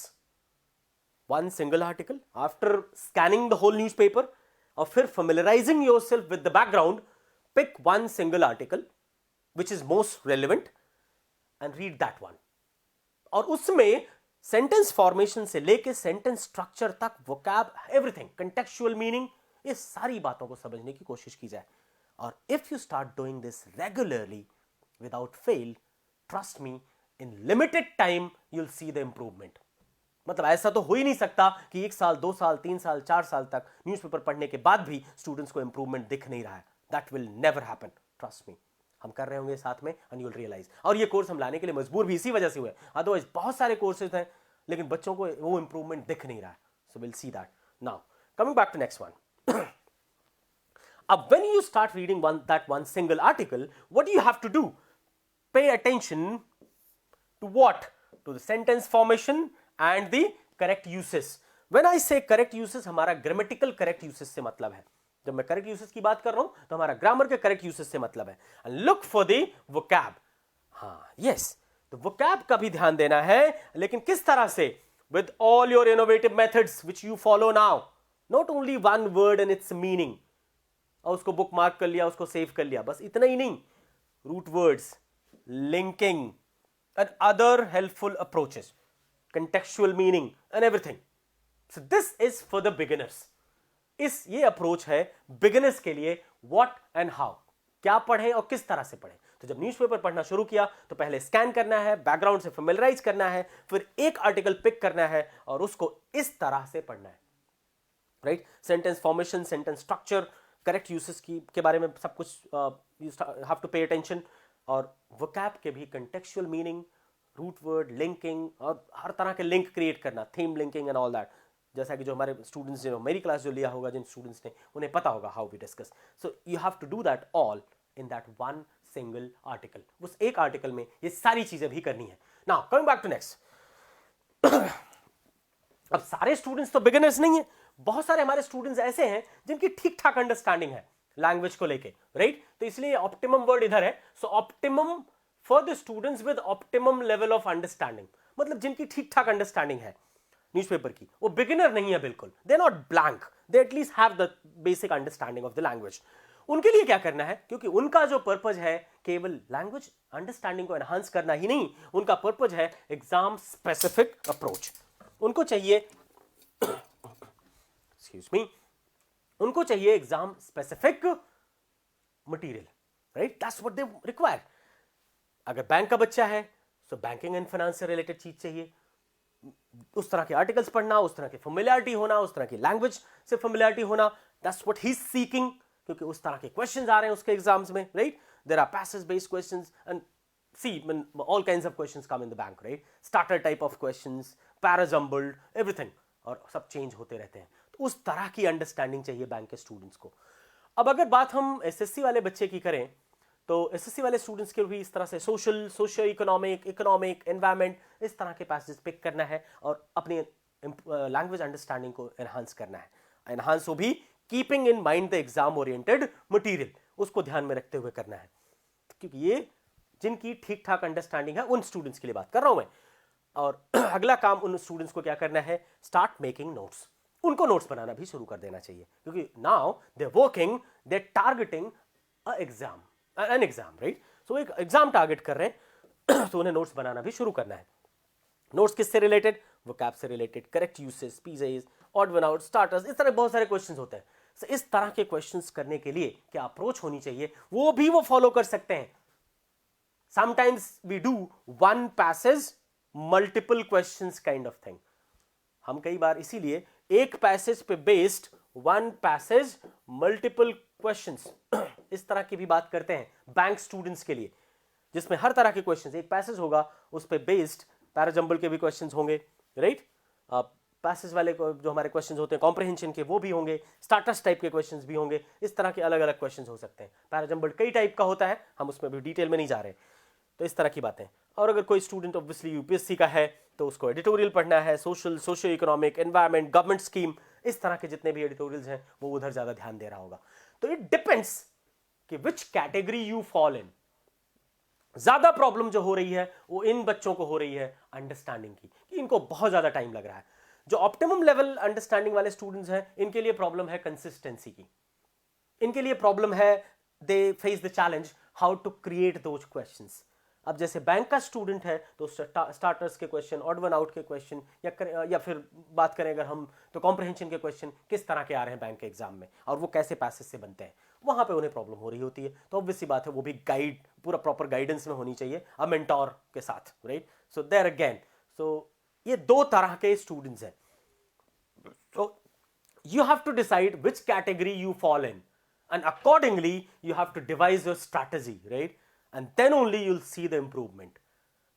One single article, after scanning the whole newspaper or familiarizing yourself with the background, pick one single article which is most relevant and read that one. और उसमें sentence formation से लेके sentence structure तक, vocab, everything, contextual meaning, ये सारी बातों को समझने की कोशिश की जाए। और if you start doing this regularly without fail, trust me, in limited time you'll see the improvement. मतलब ऐसा तो हो ही नहीं सकता कि 1 साल 2 साल 3 साल 4 साल तक न्यूज़पेपर पढ़ने के बाद भी स्टूडेंट्स को इंप्रूवमेंट दिख नहीं रहा है। That will never happen, trust me. हम कर रहे होंगे साथ में एंड यू विल रियलाइज। और ये कोर्स हम लाने के लिए मजबूर भी इसी वजह से हुए, अदरवाइज बहुत सारे कोर्सेज हैं लेकिन बच्चों को वो इंप्रूवमेंट दिख नहीं रहा है। So we'll see that. Now coming back to next one. अब when you start reading that one single article, what do you have to do? Pay attention to what? To the sentence formation and the correct uses. When I say correct uses, हमारा grammatical correct uses से मतलब है। जब मैं correct uses की बात कर रहा हूं तो हमारा grammar के correct uses से मतलब है। And look for the vocab. हाँ, yes, तो vocab का भी ध्यान देना है, लेकिन किस तरह से? With all your innovative methods which you follow now. Not only one word and its meaning. और उसको बुक मार्क कर लिया, उसको सेव कर लिया, बस इतना ही नहीं। Root words, linking and other helpful approaches, contextual meaning and everything. So this is for the beginners. ये अप्रोच है बिगिनर्स के लिए, what and how, क्या पढ़ें और किस तरह से पढ़ें। तो जब न्यूज़पेपर पढ़ना शुरू किया तो पहले स्कैन करना है, बैकग्राउंड से फेमिलियराइज करना है, फिर एक आर्टिकल पिक करना है और उसको इस तरह से पढ़ना है, right? Sentence formation, sentence structure, correct uses के बारे में सब कुछ you have to pay attention, और वोकैब के भी contextual meaning, root word, linking, और हर तरह के लिंक क्रिएट करना, theme linking and all that, जैसा कि जो हमारे स्टूडेंट्स, जो मेरी क्लास जो लिया होगा जिन स्टूडेंट्स ने, उन्हें पता होगा how we discuss. So you have to do that all in that one single article. उस एक आर्टिकल में ये सारी चीजें भी करनी है. Now coming back to next. अब सारे स्टूडेंट्स तो बिगिनर्स नहीं है, बहुत सारे हमारे स्टूडेंट्स ऐसे हैं जिनकी ठीक ठाक अंडरस्टैंडिंग है लैंग्वेज को लेके, राइट? तो इसलिए ऑप्टिमम वर्ड इधर है. So optimum for the students with optimum level of understanding, मतलब जिनकी ठीक ठाक अंडरस्टैंडिंग है न्यूज़पेपर की, वो बिगिनर नहीं है बिल्कुल, they not blank, they at least have the basic understanding of the language. उनके लिए क्या करना है, क्योंकि उनका जो पर्पज है केवल लैंग्वेज अंडरस्टैंडिंग को एनहांस करना ही नहीं, उनका पर्पज है एग्जाम स्पेसिफिक अप्रोच. उनको चाहिए एक्सक्यूज मी, उनको चाहिए exam specific material, right? That's what they require. अगर बैंक का बच्चा है तो बैंकिंग एंड फाइनेंस से रिलेटेड चीज चाहिए, उस तरह के आर्टिकल्स पढ़ना, उस तरह की फेमिलियरिटी होना, उस तरह की लैंग्वेज से फेमिलियरिटी होना, that's what he is seeking, क्योंकि उस तरह के क्वेश्चंस आ रहे हैं उसके एग्जाम्स में, right? There are passage based questions and see all kinds of questions come in the bank, right? Starter type of questions, para-jumbled, everything, और सब चेंज होते रहते हैं. तो उस तरह की अंडरस्टैंडिंग चाहिए बैंक के स्टूडेंट्स को. अब अगर बात हम एसएससी वाले बच्चे की करें, तो एसएससी वाले स्टूडेंट्स के भी इस तरह से सोशो इकोनॉमिक एनवायरमेंट, इस तरह के पैसेज पिक करना है और अपनी लैंग्वेज अंडरस्टैंडिंग को एनहांस करना है. एनहांस वो भी keeping in mind the exam oriented material, उसको ध्यान में रखते हुए करना है, क्योंकि ये जिनकी ठीक ठाक अंडरस्टैंडिंग है उन स्टूडेंट्स के लिए बात कर रहा हूं मैं. और अगला काम उन स्टूडेंट्स को क्या करना है, स्टार्ट मेकिंग नोट्स. उनको नोट्स बनाना भी शुरू कर देना चाहिए, क्योंकि now they are working, they are targeting an exam, right? So एक एग्जाम टारगेट कर रहे हैं तो उन्हें नोट्स बनाना भी शुरू करना है. नोट्स किससे रिलेटेड, वोकैब से related, correct usage, PGs, odd one out, starters, इस तरह बहुत सारे क्वेश्चंस होते हैं. so, इस तरह के क्वेश्चंस करने के लिए क्या अप्रोच होनी चाहिए, वो भी वो फॉलो कर सकते हैं. Sometimes we do one passage multiple questions kind of thing. हम कई बार इसीलिए एक पैसेज पे based one passage multiple questions इस तरह की भी बात करते हैं बैंक स्टूडेंट्स के लिए, जिसमें हर तरह के क्वेश्चंस, एक पैसेज होगा उस पे बेस्ड पैराजंबल के भी क्वेश्चंस होंगे, राइट? पैसेज वाले जो हमारे क्वेश्चंस होते हैं कॉम्प्रिहेंशन के, वो भी होंगे, स्टार्टर्स टाइप के क्वेश्चंस भी होंगे. इस तरह के अलग अलग क्वेश्चंस हो सकते हैं. पैराजंबल कई टाइप का होता है, हम उसमें भी डिटेल में नहीं जा रहे. तो इस तरह की बातें. और अगर कोई स्टूडेंट ऑब्वियसली यूपीएससी का है तो उसको एडिटोरियल पढ़ना है, socio economic, environment, government scheme, इस तरह के जितने भी एडिटोरियल्स हैं वो उधर ज्यादा ध्यान दे रहा होगा. तो इट डिपेंड्स कि which category you fall in. ज्यादा प्रॉब्लम जो हो रही है वो इन बच्चों को हो रही है अंडरस्टैंडिंग की, कि इनको बहुत ज्यादा टाइम लग रहा है. जो ऑप्टिमम लेवल अंडरस्टैंडिंग वाले स्टूडेंट्स हैं, इनके लिए प्रॉब्लम है कंसिस्टेंसी की. इनके लिए प्रॉब्लम है, they face the challenge how to create those questions. अब जैसे बैंक का स्टूडेंट है तो स्टार्टर्स के क्वेश्चन, ऑड वन आउट के क्वेश्चन, या फिर बात करें अगर हम तो कॉम्प्रिहेंशन के क्वेश्चन किस तरह के आ रहे हैं बैंक के एग्जाम में और वो कैसे पैसेज से बनते हैं, वहां पे उन्हें प्रॉब्लम हो रही होती है. तो ऑब्वियसली बात है वो भी गाइड, पूरा प्रॉपर गाइडेंस में होनी चाहिए, अ मेंटोर के साथ, राइट? सो देयर अगेन, सो ये दो तरह के स्टूडेंट्स हैं. So you have to decide which category you fall in, and accordingly you have to devise your strategy, right? And then only you'll see the improvement.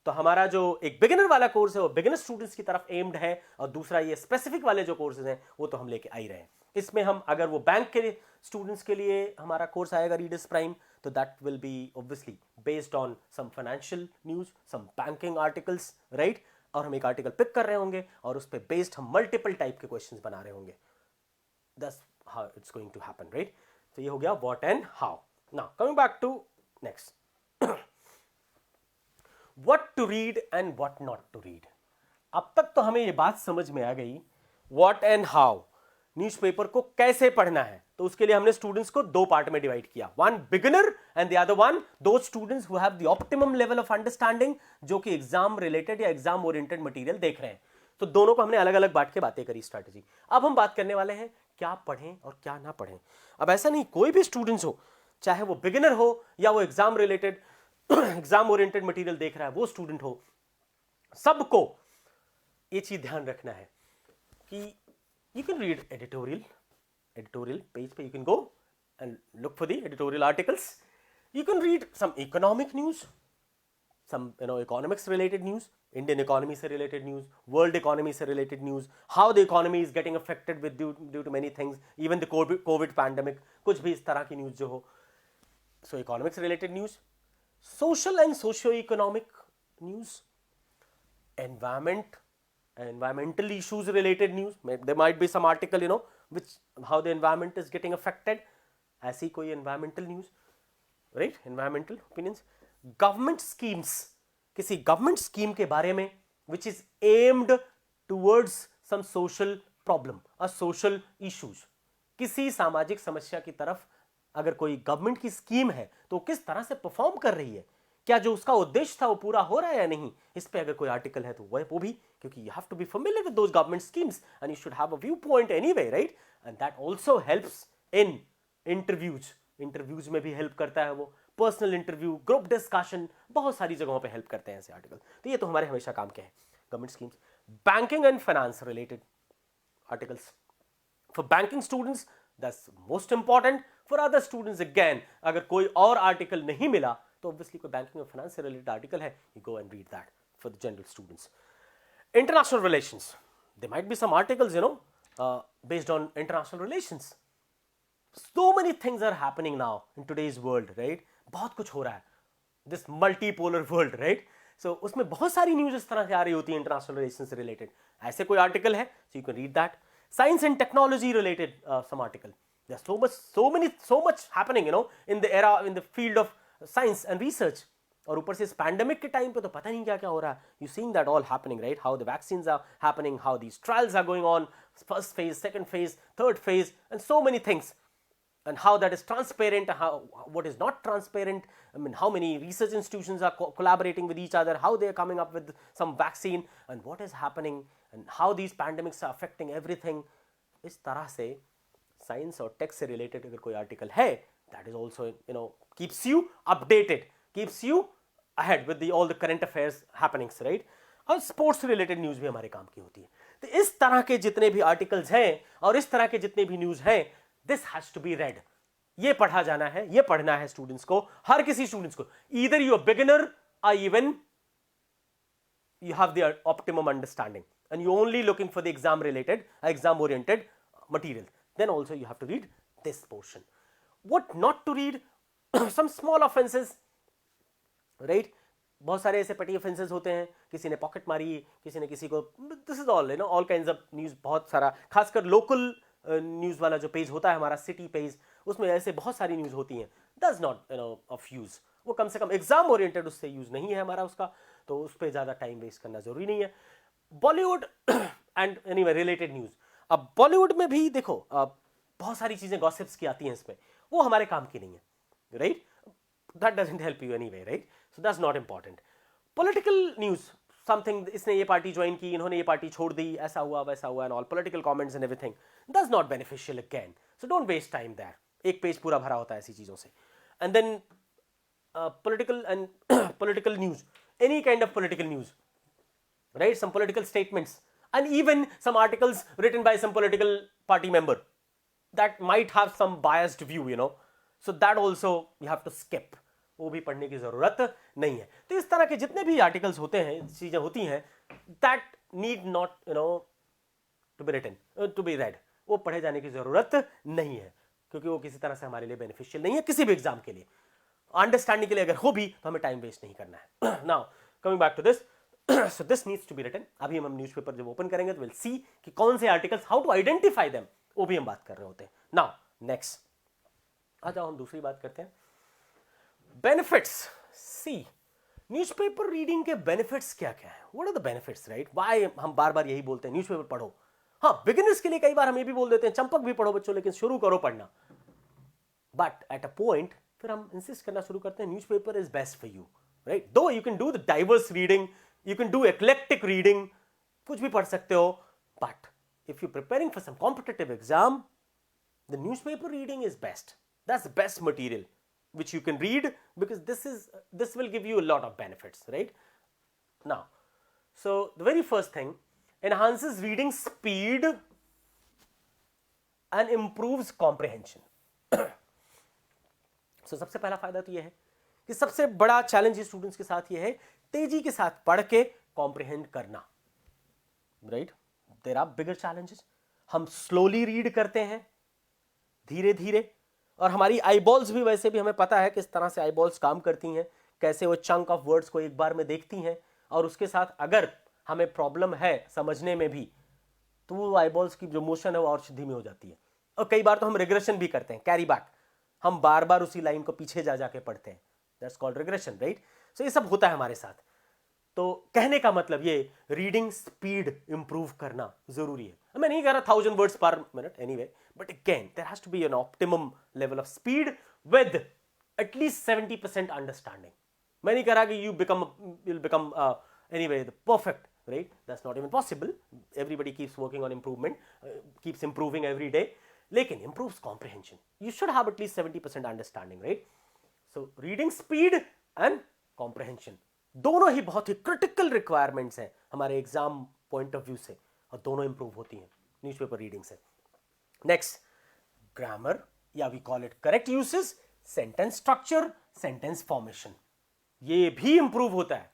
तो हमारा जो एक beginner वाला कोर्स है वो बिगिनर स्टूडेंट्स की तरफ एम्ड है, और दूसरा ये स्पेसिफिक वाले जो कोर्सेज हैं वो तो हम लेके आ ही रहे हैं. इसमें हम अगर वो बैंक के स्टूडेंट्स के लिए हमारा कोर्स आएगा रीडर्स प्राइम, तो that will be obviously based on some financial news, some banking articles, right? और हम एक आर्टिकल पिक कर रहे होंगे और उस पर बेस्ड हम मल्टीपल टाइप के क्वेश्चंस बना रहे होंगे. That's how it's going to happen, right? तो ये हो गया what and how. Now coming back to next, what to read and what not to read. अब तक तो हमें ये बात समझ में आ गई व्हाट एंड हाउ, न्यूज़पेपर को कैसे पढ़ना है. तो उसके लिए हमने स्टूडेंट्स को दो पार्ट में डिवाइड किया, one beginner and the other one those students who have the optimum level of understanding, जो कि एग्जाम रिलेटेड या एग्जाम ओरिएंटेड मटेरियल देख रहे हैं. तो दोनों को हमने अलग अलग बांट के बातें करी, स्ट्रैटेजी. अब हम बात करने वाले हैं क्या पढ़ें और क्या ना पढ़ें. अब ऐसा नहीं, कोई भी स्टूडेंट्स हो, चाहे वो बिगिनर हो या वो exam related exam oriented material देख रहा है, वो स्टूडेंट हो, सबको ये चीज ध्यान रखना है कि you can read editorial page पे, you can go and look for the editorial articles. You can read some economic news, some economics related news, Indian economy से related news, world economy से related news, how the economy is getting affected with due to many things, even the COVID pandemic, कुछ भी इस तरह की news जो हो. So economics related news, social and socio-economic news, environmental issues related news. There might be some article which how the environment is getting affected. ऐसी कोई environmental news, right? Environmental opinions. Government schemes, किसी government scheme के बारे में which is aimed towards some social problem or social issues. किसी सामाजिक समस्या की तरफ अगर कोई गवर्नमेंट की स्कीम है तो किस तरह से परफॉर्म कर रही है, क्या जो उसका उद्देश्य था वो पूरा हो रहा है या नहीं, इस पे अगर कोई आर्टिकल है तो वो भी, क्योंकि you have to be familiar with those government schemes and you should have a viewpoint anyway, right? And that also helps in interviews में भी हेल्प करता है वो, पर्सनल इंटरव्यू, ग्रुप डिस्कशन, बहुत सारी जगहों पे हेल्प करते हैं ऐसे आर्टिकल. तो ये तो हमारे हमेशा काम के हैं, government schemes. Banking and finance related articles for banking students, that's most important. For other students again, अगर कोई और आर्टिकल नहीं मिला तो ऑब्वियसली कोई बैंकिंग और फाइनेंस से रिलेटेड आर्टिकल है, you go and read that for the general students. International relations, there might be some articles based on international relations. So many things are happening now in today's world, right? बहुत कुछ हो रहा है, this multipolar world, right? So उसमें बहुत सारी news इस तरह से आ रही होती है इंटरनेशनल रिलेशंस से रिलेटेड. ऐसे कोई आर्टिकल है, so you can read that. Science and technology related some article. There's so much happening, in the era, in the field of science and research. और ऊपर से इस पैंडेमिक के टाइम पे तो पता नहीं क्या क्या हो रहा है. You seeing that all happening, right? How the vaccines are happening, how these trials are going on, first phase, second phase, third phase, and so many things. And how that is transparent, what is not transparent. I mean, how many research institutions are collaborating with each other, how they are coming up with some vaccine, and what is happening, and how these pandemics are affecting everything. इस तरह से science और take से related अगर कोई article है, that is also keeps you updated, keeps you ahead with all the current affairs happenings, right? और sports related news भी हमारे काम की होती है. तो इस तरह के जितने भी आर्टिकल्स हैं और इस तरह के जितने भी न्यूज हैं, this has to be read. ये पढ़ा जाना है, ये पढ़ना है स्टूडेंट्स को, हर किसी स्टूडेंट्स को. either you are beginner or even you have the optimum understanding and you're only looking for the exam related, exam oriented material, then also you have to read this portion. What not to read? Some small offenses, right? बहुत सारे ऐसे petty offenses होते हैं, किसी ने pocket मारी, किसी ने किसी को, this is all, all kinds of news. बहुत सारा, खासकर लोकल न्यूज वाला जो पेज होता है हमारा, सिटी पेज, उसमें ऐसे बहुत सारी न्यूज होती हैं. डज नॉट ऑफ यूज, वो कम से कम एग्जाम ओरिएंटेड उससे यूज नहीं है हमारा उसका, तो उस पर ज्यादा टाइम वेस्ट करना जरूरी नहीं है. Bollywood and anyway related news. अब बॉलीवुड में भी देखो बहुत सारी चीजें गॉसिप्स की आती हैं इसमें, वो हमारे काम की नहीं है, right? That doesn't help you anyway, right? So that's not important. Political news, something, इसने ये पार्टी ज्वाइन की, इन्होंने ये पार्टी छोड़ दी, ऐसा हुआ वैसा हुआ, and all political comments and everything, that's not beneficial again. So don't waste time there. एक पेज पूरा भरा होता है ऐसी चीजों से. And then political news, any kind of political news, right? Some political statements and even some articles written by some political party member that might have some biased view, so that also you have to skip. वो भी पढ़ने की जरूरत नहीं है. तो इस तरह के जितने भी आर्टिकल्स होते हैं, चीजें होती हैं, that need not to be written, to be read. वो पढ़े जाने की जरूरत नहीं है, क्योंकि वो किसी तरह से हमारे लिए बेनिफिशियल नहीं है किसी भी एग्जाम के लिए. अंडरस्टैंडिंग के लिए अगर हो भी तो हमें टाइम वेस्ट नहीं करना है. Now coming back to this, so this needs to be written. अभी हम न्यूज़पेपर जब ओपन करेंगे तो विल सी कि कौन से articles, how to identify them, वो भी हम बात कर रहे होते हैं. नाउ नेक्स्ट आ जाओ, हम दूसरी बात करते हैं, बेनिफिट्स. सी, न्यूज़पेपर रीडिंग के बेनिफिट्स क्या क्या है? What are the benefits, right? Why हम बार बार यही बोलते हैं न्यूज़पेपर पढ़ो. हाँ, बिगिनर्स के लिए कई बार हम ये भी बोल देते हैं चंपक भी पढ़ो बच्चों, लेकिन शुरू करो पढ़ना. बट एट अ पॉइंट फिर हम इंसिस्ट करना शुरू करते हैं newspaper is best for you, right? Though you can do the diverse reading, you can do eclectic reading, कुछ भी पढ़ सकते हो, but if you preparing for some competitive exam, the newspaper reading is best. That's the best material which you can read, because this will give you a lot of benefits, right? Now, so the very first thing, enhances reading speed and improves comprehension. सो सबसे पहला फायदा तो यह है कि सबसे बड़ा challenge students के साथ यह है तेजी के साथ पढ़ के कॉम्प्रिहेंड करना, right. There are bigger challenges. हम स्लोली रीड करते हैं, धीरे धीरे, और हमारी आईबॉल्स भी वैसे भी हमें पता है किस तरह से आईबॉल्स काम करती हैं, कैसे वो चंक ऑफ वर्ड्स को एक बार में देखती हैं, और उसके साथ अगर हमें प्रॉब्लम है समझने में भी तो वो आईबॉल्स की जो मोशन है वो और धीमी हो जाती है। और कई बार तो हम रिग्रेशन भी करते हैं, कैरी बैक, हम बार बार उसी लाइन को पीछे जा जाके पढ़ते हैं, that's called regression, right. So ये सब होता है हमारे साथ। तो कहने का मतलब ये रीडिंग स्पीड इंप्रूव करना जरूरी है। मैं नहीं कह रहा 1000 words per minute anyway, but again there has to be an optimum level of speed with at least 70% understanding. मैं नहीं कह रहा कि you'll become anyway the perfect, right? That's not even possible. Everybody keeps working on improvement, keeps improving every day. लेकिन improves comprehension. You should have at least 70% understanding, right? So reading speed and comprehension दोनों ही बहुत ही critical requirements हैं हमारे exam point of view से, और दोनों improve होती हैं न्यूज़पेपर रीडिंग से। नेक्स्ट, ग्रामर, या we call it correct usage, sentence structure, sentence formation, ये भी इंप्रूव होता है।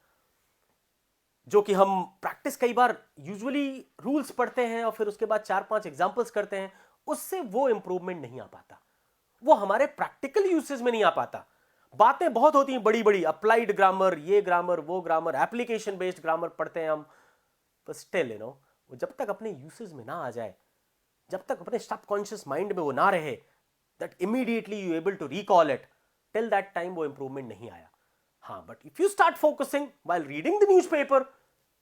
जो कि हम प्रैक्टिस कई बार यूजुअली रूल्स पढ़ते हैं और फिर उसके बाद 4-5 एग्जांपल्स करते हैं, उससे वो इंप्रूवमेंट नहीं आ पाता, वो हमारे प्रैक्टिकल यूसेज में नहीं आ पाता। बातें बहुत होती हैं बड़ी बड़ी, अप्लाइड ग्रामर, ये ग्रामर, वो ग्रामर, एप्लीकेशन बेस्ड ग्रामर पढ़ते हैं हम, तो स्टिल जब तक अपने यूसेज में ना आ जाए, जब तक अपने सबकॉन्शियस माइंड में वो ना रहे, that immediately you able to recall it, till that time वो इंप्रूवमेंट नहीं आया। हाँ, but if you start focusing while reading the newspaper,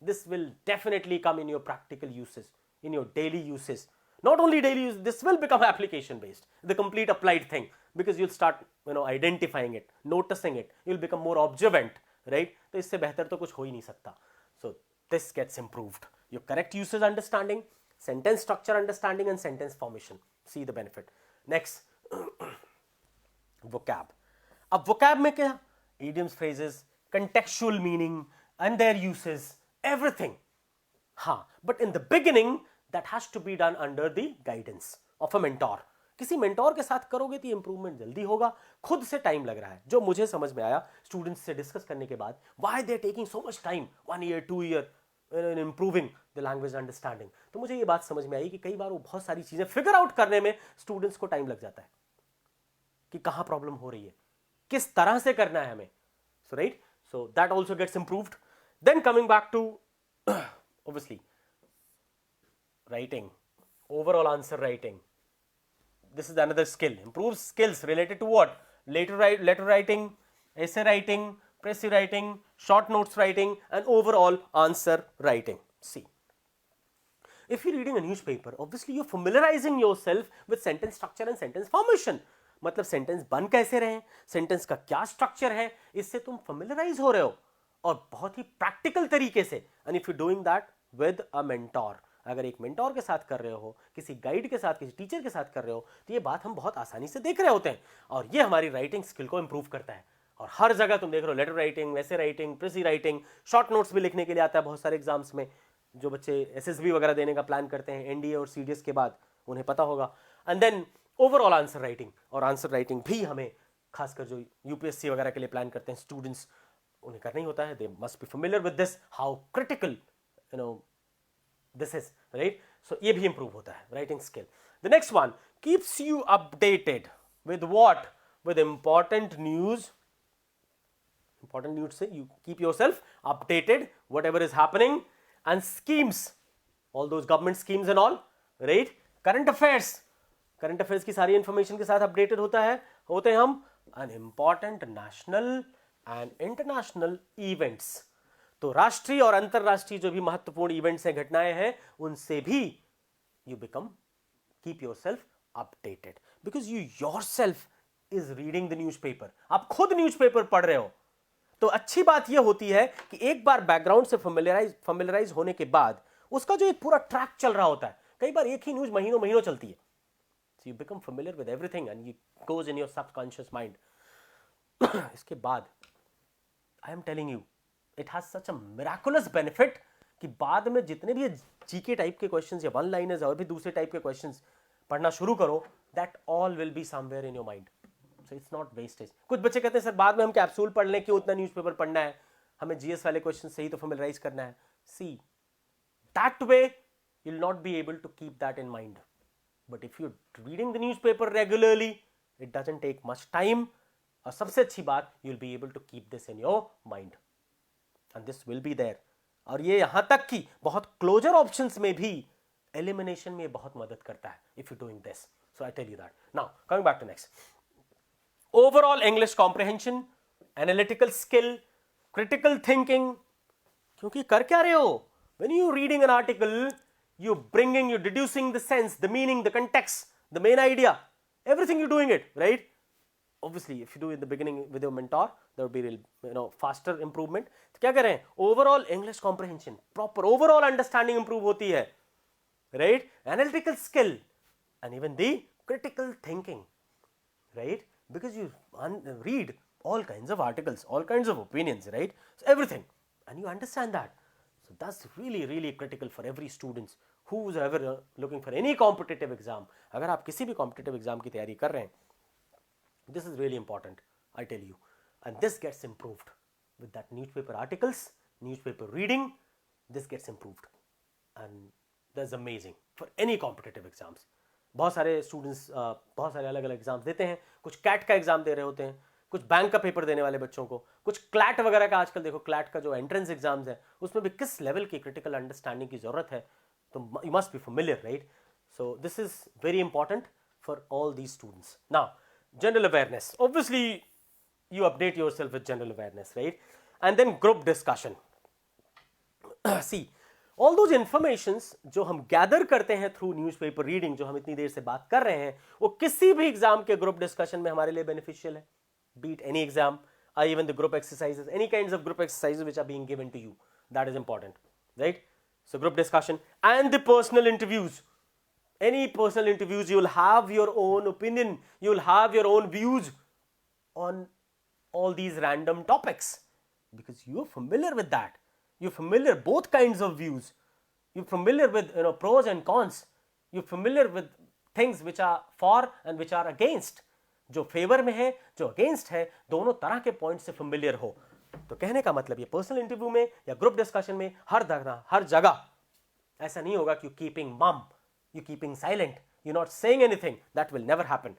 this will definitely come in your practical uses, in your daily uses. Not only daily use, this will become application based, the complete applied thing, because you'll start identifying it, noticing it, you'll become more observant, right? तो इससे बेहतर तो कुछ हो ही नहीं सकता। So this gets improved, your correct uses understanding, sentence structure understanding, and sentence formation. See the benefit. Next, vocab. अब vocab में क्या? Idioms, phrases, contextual meaning and their uses, everything. हाँ, but in the beginning that has to be done under the guidance of a mentor. किसी mentor के साथ करोगे तो improvement जल्दी होगा। खुद से टाइम लग रहा है, जो मुझे समझ में आया स्टूडेंट्स से डिस्कस करने के बाद, why they are taking so much time, 1 year 2 year in improving the language understanding. तो मुझे ये बात समझ में आई कि कई बार वो बहुत सारी चीजें फिगर आउट करने में स्टूडेंट्स को टाइम लग जाता है कि कहाँ प्रॉब्लम हो रही है, किस तरह से करना है हमें। So right, so that also gets improved. Then coming back to obviously writing, overall answer writing. This is another skill. Improves skills related to what? Letter writing, essay writing, précis writing, short notes writing, and overall answer writing. See, if you're reading a newspaper, obviously you're familiarizing yourself with sentence structure and sentence formation. मतलब sentence बन कैसे रहे, sentence का क्या structure है, इससे तुम familiarize हो रहे हो, और बहुत ही प्रैक्टिकल तरीके से। And if you doing that with a mentor, अगर एक मेंटोर के साथ कर रहे हो, किसी गाइड के साथ, किसी टीचर के साथ कर रहे हो, तो ये बात हम बहुत आसानी से देख रहे होते हैं, और ये हमारी राइटिंग स्किल को इंप्रूव करता है। और हर जगह तुम देख रहे हो, लेटर राइटिंग, वैसे राइटिंग, प्रेसी राइटिंग, शॉर्ट नोट्स भी लिखने के लिए आता है बहुत सारे एग्जाम्स में। जो बच्चे एसएसबी वगैरह देने का प्लान करते हैं एनडीए और सीडीएस के बाद, उन्हें पता होगा। And then overall answer writing, और आंसर राइटिंग भी हमें खासकर जो यूपीएससी वगैरह के लिए प्लान करते हैं स्टूडेंट्स, उन्हें करना ही होता है। They must be familiar with this, how critical this is, right. So ये भी इंप्रूव होता है writing skill. The next one, keeps you updated with what? With important news. Important news से you keep yourself updated whatever is happening, and schemes, all those government schemes and all, right? Current affairs की सारी information के साथ updated होते हैं हम। And important national and international events, तो राष्ट्रीय और अंतरराष्ट्रीय जो भी महत्वपूर्ण इवेंट्स हैं, घटनाएं हैं, उनसे भी you keep yourself updated, because you yourself is reading the newspaper. आप खुद न्यूज़पेपर पढ़ रहे हो। तो अच्छी बात यह होती है कि एक बार बैकग्राउंड से फेमिलियराइज होने के बाद उसका जो एक पूरा ट्रैक चल रहा होता है, कई बार एक ही न्यूज महीनों महीनों चलती है, so you become familiar with everything and it goes in your subconscious mind. इसके बाद I am telling you, it has such a miraculous benefit कि बाद में जितने भी जीके टाइप के क्वेश्चंस या वन लाइनर्स और भी दूसरे टाइप के क्वेश्चंस पढ़ना शुरू करो, that all will be somewhere in your mind. So it's not wastage. कुछ बच्चे कहते हैं सर बाद में हम कैप्सूल पढ़ लें, क्यों उतना न्यूज़पेपर पढ़ना है, हमें जीएस वाले क्वेश्चन से ही तो फेमिलराइज करना है। See that way you will not be able to keep that in mind, but if you reading the newspaper regularly it doesn't take much time, और सबसे अच्छी बात you will be able to keep this in your mind and this will be there. और ये यहां तक कि बहुत क्लोजर ऑप्शंस में भी एलिमिनेशन में बहुत मदद करता है if you doing this. So I tell you that. Now coming back to next, overall English comprehension, analytical skill, critical thinking. क्योंकि कर क्या रहे हो, when you reading an article you bringing, you deducing the sense, the meaning, the context, the main idea, everything you doing it right. Obviously if you do in the beginning with your mentor there will be real faster improvement। तो क्या करें, overall English comprehension, proper overall understanding improve होती है right, analytical skill and even the critical thinking right, because you read all kinds of articles, all kinds of opinions, right, so everything, and you understand that. So that's really critical for every student who's ever looking for any competitive exam। अगर आप किसी भी competitive exam की तैयारी कर रहे हैं, this is really important, I tell you, and this gets improved with that newspaper articles, newspaper reading, this gets improved and that's amazing for any competitive exams। बहुत सारे students बहुत सारे अलग अलग एग्जाम्स देते हैं, कुछ कैट का एग्जाम दे रहे होते हैं, कुछ बैंक का पेपर देने वाले बच्चों को, कुछ क्लैट वगैरह का, आजकल देखो क्लैट का जो एंट्रेंस एग्जाम्स है उसमें भी किस लेवल की क्रिटिकल अंडरस्टैंडिंग की जरूरत है, तो you must be familiar right. So this is very important for all these students. Now general awareness, obviously you update yourself with general awareness right, and then group discussion। see all those informations जो हम gather करते हैं through newspaper reading, जो हम इतनी देर से बात कर रहे हैं, वो किसी भी एग्जाम के ग्रुप डिस्कशन में हमारे लिए बेनिफिशियल है, be it any exam or even the group exercises, any kinds of group exercises which are being given to you, that is important right। so group discussion and the personal interviews, any personal interviews, you will have your own opinion, you will have your own views on all these random topics because you are familiar with that, you're familiar both kinds of views, you're familiar with pros and cons, you're familiar with things which are for and which are against, जो favour में है जो against है, दोनों तरह के point से familiar हो। तो कहने का मतलब ये पर्सनल इंटरव्यू में या ग्रुप डिस्कशन में हर जगह ऐसा नहीं होगा कि यू कीपिंग मम, you're keeping silent, you're not saying anything, that will never happen।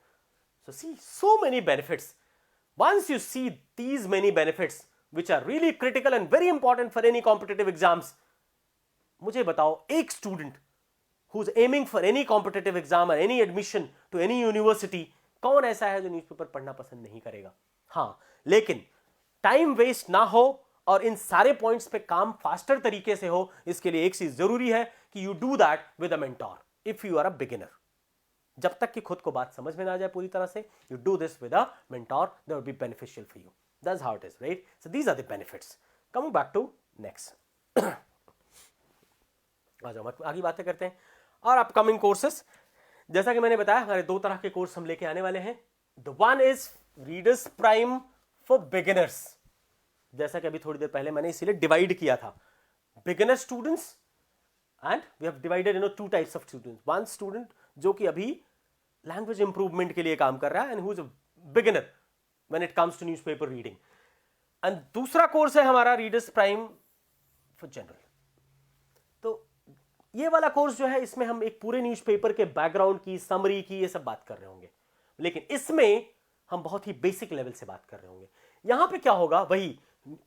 so see so many benefits, once you see these many benefits which are really critical and very important for any competitive exams, मुझे बताओ एक student who's aiming for any competitive exam or any admission to any university, कौन ऐसा है जो newspaper पढ़ना पसंद नहीं करेगा। हाँ, लेकिन टाइम वेस्ट ना हो और इन सारे पॉइंट्स पे काम फास्टर तरीके से हो, इसके लिए एक चीज जरूरी है कि you do that with a mentor if you are a beginner. जब तक कि खुद को बात समझ में ना आ जाए पूरी तरह से, you do this with a mentor, that will be beneficial for you. That's how it is, right? So these are the benefits. Coming back to next, आ जाओ आगे बातें करते हैं। और अपकमिंग कोर्सेस, जैसा कि मैंने बताया हमारे दो तरह के कोर्स हम लेके आने वाले हैं। The one is readers prime for beginners, जैसा कि अभी थोड़ी देर पहले मैंने इसीलिए डिवाइड किया था, beginner students and we have divided two types of students. One student जो कि अभी लैंग्वेज इंप्रूवमेंट के लिए काम कर रहा है and who is a beginner when it comes to newspaper reading, and दूसरा कोर्स है हमारा रीडर्स प्राइम फॉर जनरल। तो ये वाला कोर्स जो है, इसमें हम एक पूरे न्यूज़पेपर के बैकग्राउंड की, समरी की, ये सब बात कर रहे होंगे, लेकिन इसमें हम बहुत ही बेसिक लेवल से बात कर रहे होंगे। यहां पे क्या होगा, वही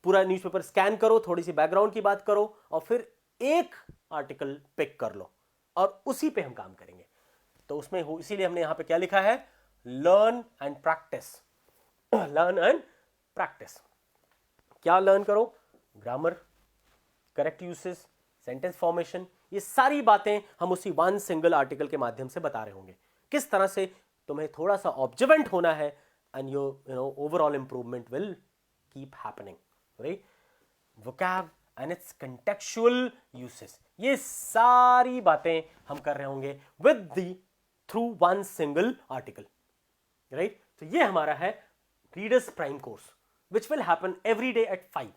पूरा न्यूज़पेपर स्कैन करो, थोड़ी सी बैकग्राउंड की बात करो और फिर एक आर्टिकल पिक कर लो और उसी पे हम काम करेंगे। तो उसमें इसीलिए हमने यहां पे क्या लिखा है, learn and practice. Learn and practice, क्या लर्न करो? Grammar, correct usage, sentence formation, ये सारी बातें हम उसी वन सिंगल आर्टिकल के माध्यम से बता रहे होंगे। किस तरह से तुम्हें थोड़ा सा ऑब्जर्वेंट होना है and your overall improvement will keep happening, right? Vocab and it's contextual usage, ये सारी बातें हम कर रहे होंगे with the through one single article, right? तो ये हमारा है readers prime course which will happen every day at 5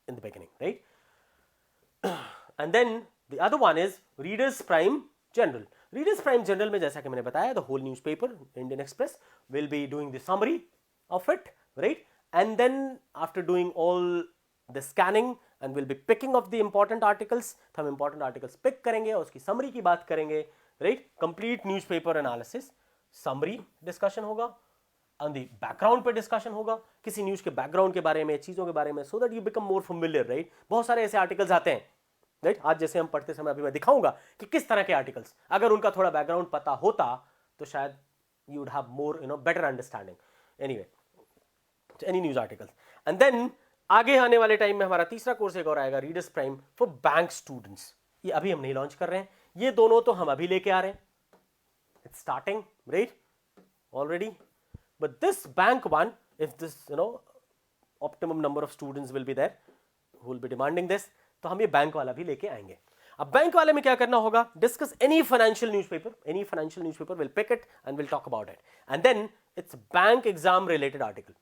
in the beginning, right? And then the other one is Readers Prime General. Readers Prime General में जैसा कि मैंने बताया, the whole newspaper Indian Express will be doing the summary of it, right, and then after doing all the scanning and will be picking of the important articles, तो हम important articles pick करेंगे और उसकी summary की बात करेंगे, right, complete newspaper analysis, summary discussion होगा, on the background पे डिस्कशन होगा, किसी न्यूज के बैकग्राउंड के बारे में, चीजों के बारे में, so that you become more familiar, right. बहुत सारे ऐसे आर्टिकल्स आते हैं, राइट, आज जैसे हम पढ़ते समय अभी मैं दिखाऊंगा कि किस तरह के आर्टिकल्स, अगर उनका थोड़ा बैकग्राउंड पता होता तो शायद you would have more better understanding, anyway, any news articles. And then आगे आने वाले टाइम में हमारा तीसरा कोर्स एक और आएगा, Readers prime for bank students. ये अभी हम नहीं लॉन्च कर रहे हैं, ये दोनों तो हम अभी लेके आ रहे हैं, it's starting, right, already. But this bank one, if this optimum number of students will be there who will be demanding this, तो हम ये बैंक वाला भी लेके आएंगे। अब बैंक वाले में क्या करना होगा, discuss any financial newspaper, will pick it and will talk about it, and then it's bank exam related article.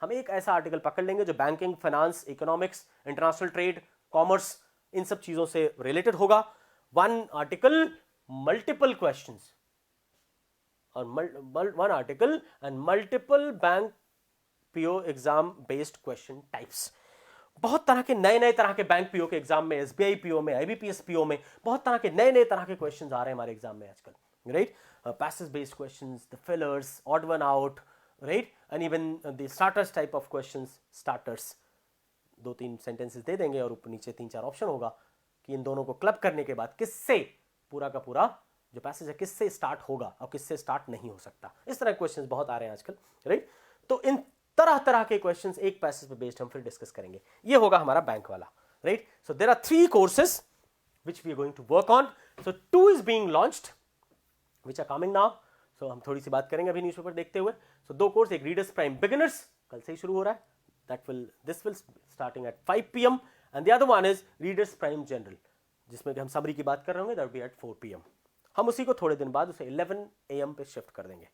हम एक ऐसा आर्टिकल पकड़ लेंगे जो banking, finance, economics, international trade, commerce, इन सब चीजों से रिलेटेड होगा। वन आर्टिकल, मल्टीपल क्वेश्चंस, और one article and multiple bank PO exam based question types. बहुत तरह के नए तरह के बैंक पीओ के एग्जाम में, एसबीआई पीओ में, आईबीपीएस पीओ में बहुत तरह के नए तरह के क्वेश्चंस आ रहे हैं हमारे एग्जाम में आजकल, right, passage based questions, the fillers, odd one out, right, and even the starters type of questions. Starters 2-3 sentences दे देंगे और ऊपर नीचे 3-4 ऑप्शन होगा कि इन दोनों को क्लब करने के बाद किससे पूरा का पूरा जो पैसेज है किससे स्टार्ट होगा और किससे स्टार्ट नहीं हो सकता। इस तरह के क्वेश्चंस बहुत आ रहे हैं आजकल, राइट। तो इन तरह के क्वेश्चंस एक पैसेज पे बेस्ड हम फिर डिस्कस करेंगे। ये होगा हमारा बैंक वाला, right. So there are 3 courses which we are going to work on. So 2 is being launched which are coming now. So हम थोड़ी सी बात करेंगे अभी न्यूज़पेपर देखते हुए। So 2 कोर्स, एक रीडर्स प्राइम बिगिनर्स कल से ही शुरू हो रहा है, this will starting at 5 PM, and the other one is readers Prime general जिसमें कि हम समरी की बात कर रहे होंगे, that will be at 4 PM. हम उसी को थोड़े दिन बाद उसे 11 AM पे शिफ्ट कर देंगे।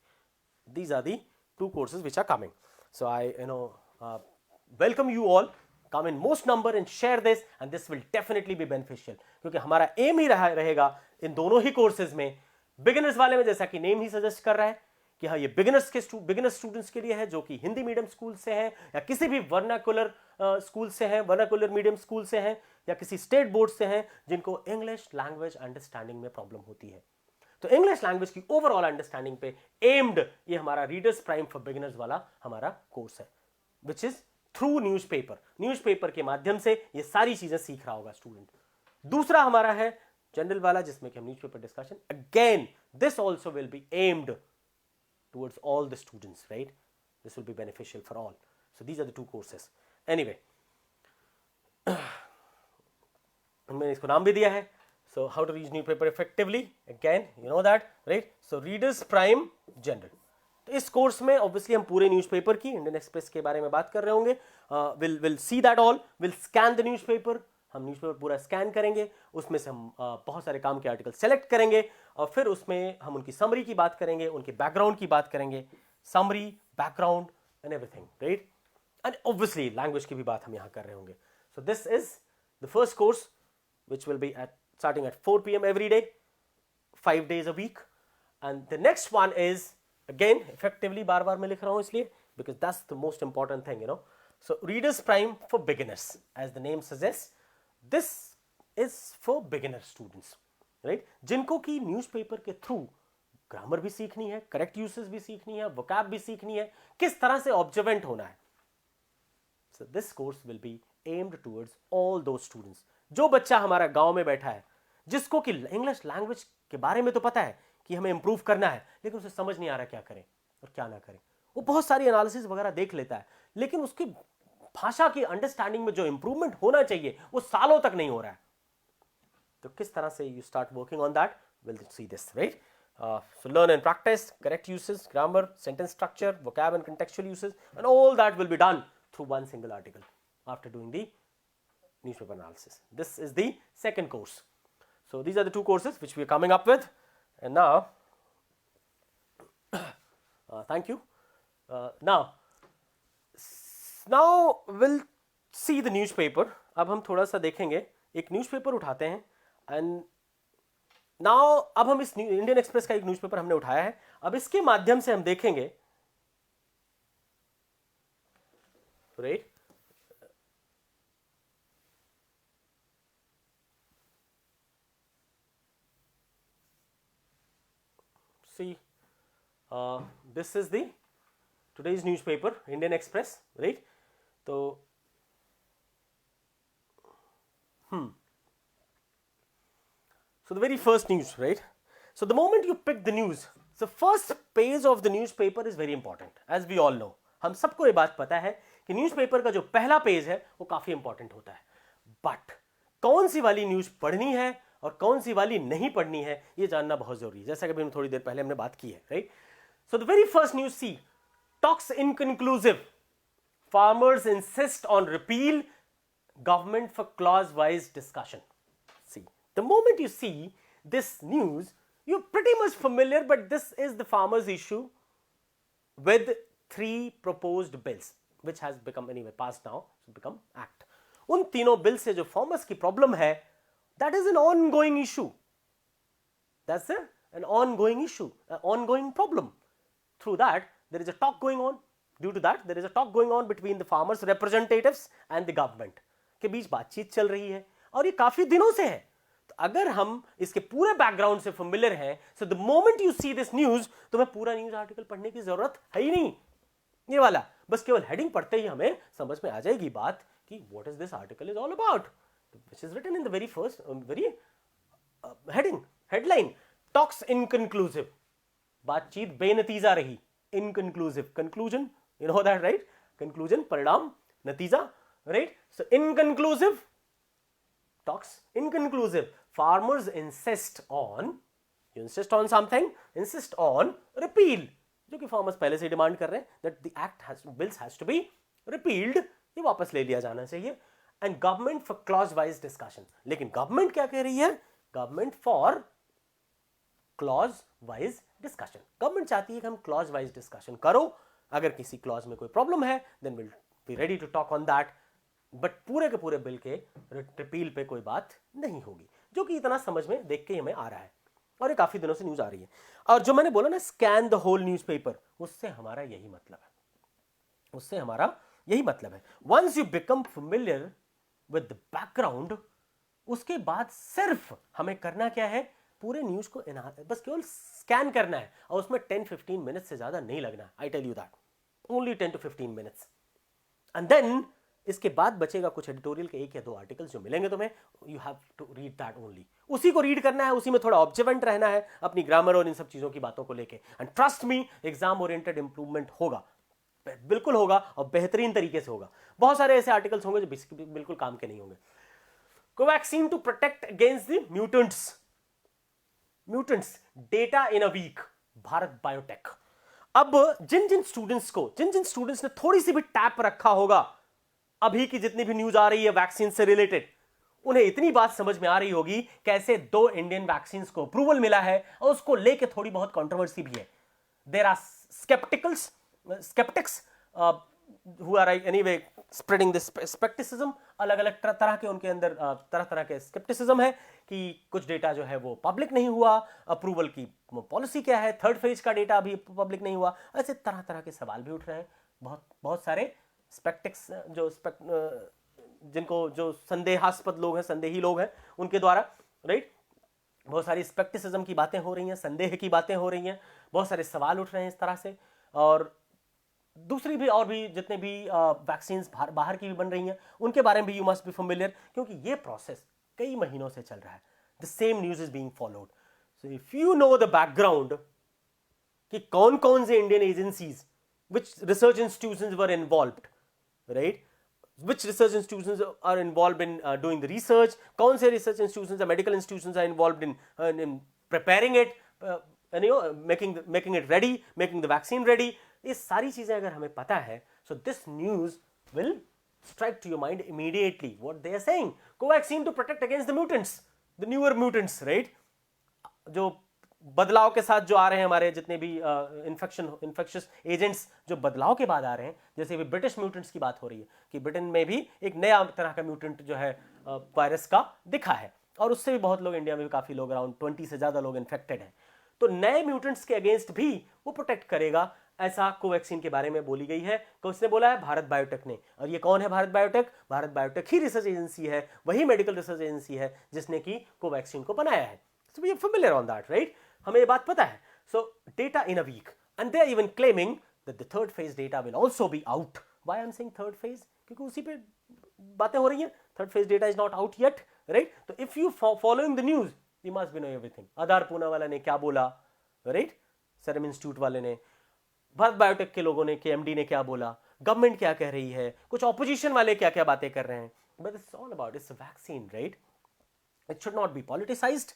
These are the 2 courses which are coming. So I welcome you all. Come in most number and share this, and this will definitely be beneficial. क्योंकि हमारा एम ही रहेगा इन दोनों ही कोर्सेज में। बिगिनर्स वाले में जैसा कि नेम ही सजेस्ट कर रहा है कि हाँ ये बिगिनर स्टूडेंट्स के लिए है जो कि हिंदी मीडियम स्कूल से हैं या किसी भी वर्नाकुलर स्कूल से हैं, वर्नाकुलर मीडियम स्कूल से हैं या किसी स्टेट बोर्ड से हैं जिनको इंग्लिश लैंग्वेज अंडरस्टैंडिंग में प्रॉब्लम होती है। तो इंग्लिश लैंग्वेज की ओवरऑल अंडरस्टैंडिंग पे एम्ड ये हमारा रीडर्स प्राइम फॉर बिगिनर्स वाला हमारा कोर्स है, विच इज थ्रू न्यूज़पेपर के माध्यम से ये सारी चीजें सीख रहा होगा स्टूडेंट। दूसरा हमारा है जनरल वाला जिसमें कि हम newspaper discussion, again this also will be aimed towards all the students, right. This will be beneficial for all. So these are the 2 courses. Anyway मैंने इसको नाम भी दिया है, so how to read newspaper effectively, again you know that, right? So readers prime general, तो इस course में obviously हम पूरे न्यूज़पेपर की, इंडियन एक्सप्रेस के बारे में बात कर रहे होंगे। Will see that all, will scan the newspaper, हम न्यूज़पेपर पूरा स्कैन करेंगे, उसमें से हम बहुत सारे काम के आर्टिकल सेलेक्ट करेंगे और फिर उसमें हम उनकी समरी की बात करेंगे, उनके बैकग्राउंड की बात करेंगे, summary, background and everything, right. And obviously language की भी बात हम यहाँ कर रहे होंगे। So this is the first course which will be starting at 4 PM every day, 5 days a week, and the next one is again effectively बार मैं लिख रहा हूँ इसलिए because that's the most important thing, so readers prime for beginners, as the name suggests, this is for beginner students, right, जिनको की newspaper के through grammar भी सीखनी है, करेक्ट यूसेज भी सीखनी है, वोकैब भी सीखनी है, किस तरह से ऑब्जर्वेंट होना है। So this course will be aimed towards all those students. जो बच्चा हमारा गांव में बैठा है जिसको कि इंग्लिश लैंग्वेज के बारे में तो पता है कि हमें इंप्रूव करना है, लेकिन उसे समझ नहीं आ रहा क्या करें और क्या ना करें। वो बहुत सारी एनालिसिस वगैरह देख लेता है, लेकिन उसकी भाषा की अंडरस्टैंडिंग में जो इंप्रूवमेंट होना चाहिए वो सालों तक नहीं हो रहा है। तो किस तरह से you start working on that, will see this, right. So learn and practice correct uses, grammar, sentence structure, vocab and contextual uses, and all that will be done through one single article after doing the newspaper analysis. This is the second course. So these are the 2 courses which we are coming up with, and now thank you. Now we'll see the newspaper. अब हम थोड़ा सा देखेंगे, एक newspaper उठाते हैं and now अब हम इस इंडियन एक्सप्रेस का एक न्यूज़पेपर हमने उठाया है, अब इसके माध्यम से हम देखेंगे, right, see this is the today's newspaper Indian Express, right? तो so the very first news, right? So the moment you pick the news, the first page of the newspaper is very important, as we all know. हम सबको ये बात पता है कि newspaper का जो पहला पेज है वो काफी इंपॉर्टेंट होता है, बट कौन सी वाली न्यूज पढ़नी है और कौन सी वाली नहीं पढ़नी है ये जानना बहुत जरूरी है, जैसा कि अभी थोड़ी देर पहले हमने बात की है, right? So the very first news, see, talks inconclusive, farmers insist on repeal, government for clause-wise discussion. See, the moment you see this news, you're pretty much familiar, but this is the farmers' issue with 3 proposed bills, which has become anyway passed now, so become act. उन तीनों bill से जो farmers की problem है, that is an ongoing issue. That's an ongoing issue, an ongoing problem. Through that, there is a talk going on. Due to that, there is a talk going on between the farmers representatives and the government. के बीच बातचीत चल रही है और ये काफी दिनों से है. तो अगर हम इसके पूरे बैकग्राउंड से फेमिलियर हैं, so the moment you see this news, तुम्हें पूरा न्यूज आर्टिकल पढ़ने की जरूरत है ही नहीं. ये वाला बस केवल हेडिंग पढ़ते ही हमें समझ में आ जाएगी बात कि what is this article is all about, which is written in the very first very headline, talks inconclusive. बातचीत बेनतीजा रही, inconclusive, conclusion, you know that, right? Conclusion, परिणाम, नतीजा, right? So inconclusive, talks inconclusive. Farmers insist on, you insist on something, insist on repeal, जो कि farmers पहले से demand कर रहे हैं that the act has, bills has to be repealed, ये वापस ले लिया जाना चाहिए, and government for clause wise discussion. लेकिन government क्या कह रही है? Government for clause wise discussion. Government चाहती है कि हम क्लॉज वाइज डिस्कशन करो, अगर किसी क्लॉज में कोई प्रॉब्लम है then will be ready to talk on that, but पूरे के पूरे बिल के रिपील पे कोई बात नहीं होगी, जो कि इतना समझ में देख के हमें आ रहा है और ये काफी दिनों से न्यूज आ रही है. और जो मैंने बोला ना, स्कैन द होल न्यूज़पेपर, उससे हमारा यही मतलब है, उससे हमारा यही मतलब है. Once you become familiar with the background, उसके बाद सिर्फ हमें करना क्या है, पूरे न्यूज को बस केवल स्कैन करना है और उसमें 10-15 मिनट्स से ज्यादा नहीं लगना है. I tell you that, only 10 to 15 minutes. And then इसके बाद बचेगा कुछ एडिटोरियल के 1 या 2 आर्टिकल्स जो मिलेंगे तुम्हें, you have to read that only. उसी को रीड करना है, उसी में थोड़ा ऑब्जर्वेंट रहना है अपनी ग्रामर और इन सब चीजों की बातों को लेके. And trust me, exam oriented improvement होगा, बिल्कुल होगा और बेहतरीन तरीके से होगा. बहुत सारे ऐसे आर्टिकल्स होंगे जो बिल्कुल काम के नहीं होंगे. Covaxin to protect against the mutants data in a week, Bharat Biotech. अब जिन स्टूडेंट्स ने थोड़ी सी भी टैप रखा होगा अभी की जितनी भी न्यूज आ रही है वैक्सीन से रिलेटेड, उन्हें इतनी बात समझ में आ रही होगी कैसे 2 इंडियन वैक्सीन को अप्रूवल मिला है और उसको लेके थोड़ी बहुत कंट्रोवर्सी भी है. There are skeptics who are anyway spreading this skepticism. अलग अलग तरह के उनके अंदर तरह के skepticism है कि कुछ डेटा जो है वो पब्लिक नहीं हुआ, अप्रूवल की पॉलिसी क्या है, 3rd फेज का डेटा अभी पब्लिक नहीं हुआ. ऐसे तरह के सवाल भी उठ रहे हैं. बहुत सारे स्पेक्टिक्स जिनको जो संदेहास्पद लोग हैं, संदेही लोग हैं, उनके द्वारा, राइट, बहुत सारी स्पेक्टिसिज्म की बातें हो रही हैं, संदेह की बातें हो रही हैं, बहुत सारे सवाल उठ रहे हैं इस तरह से. और दूसरी भी और भी जितने भी वैक्सीन बाहर की भी बन रही हैं उनके बारे में भी यू मस्ट बी फेमिलियर, क्योंकि ये प्रोसेस कई महीनों से चल रहा है. The same news is being followed. So if you know the background कि कौन कौन से Indian agencies, which research institutions were involved, right? Which research institutions are involved in doing the research? कौन से research institutions or medical institutions are involved in preparing it, and making it ready, making the vaccine ready? ये सारी चीजें अगर हमें पता है, so this news will strike to your mind immediately. What they are saying? Covaxin to protect against the mutants, the newer mutants, right? जो बदलाव के साथ जो आ रहे हैं हमारे जितने भी इन्फेक्शियस एजेंट्स जो बदलाव के बाद आ रहे हैं, जैसे भी ब्रिटिश म्यूटेंट्स की बात हो रही है कि ब्रिटेन में भी एक नया तरह का म्यूटेंट जो है वायरस का दिखा है. और उससे भी बहुत लोग, इंडिया में भी काफी लोग, अराउंड 20 से ज्यादा लोग इन्फेक्टेड हैं। तो नए म्यूटेंट्स के अगेंस्ट भी वो प्रोटेक्ट करेगा, ऐसा कोवैक्सीन के बारे में बोली गई है। किसने बोला है? भारत बायोटेक ने। और ये कौन है भारत बायोटेक? भारत बायोटेक ही रिसर्च एजेंसी है, वही मेडिकल रिसर्च एजेंसी है जिसने की कोवैक्सीन को बनाया है। So we are familiar on that, right? हमें ये बात पता है। So data in a week, and they are even claiming that the third phase data will also be out. Why I am saying third phase? क्योंकि उसी पे बातें हो रही हैं। Third phase data is not out yet, right? तो if you following the news, you must be know everything. Adar Poonawalla ने क्या बोला, राइट? सीरम इंस्टीट्यूट वाले ने, भारत बायोटेक के लोगों ने, के एमडी ने क्या बोला, गवर्नमेंट क्या कह रही है, कुछ ऑपोजिशन वाले क्या क्या बातें कर रहे हैं। But it's all about it's vaccine, right? It should not be politicised.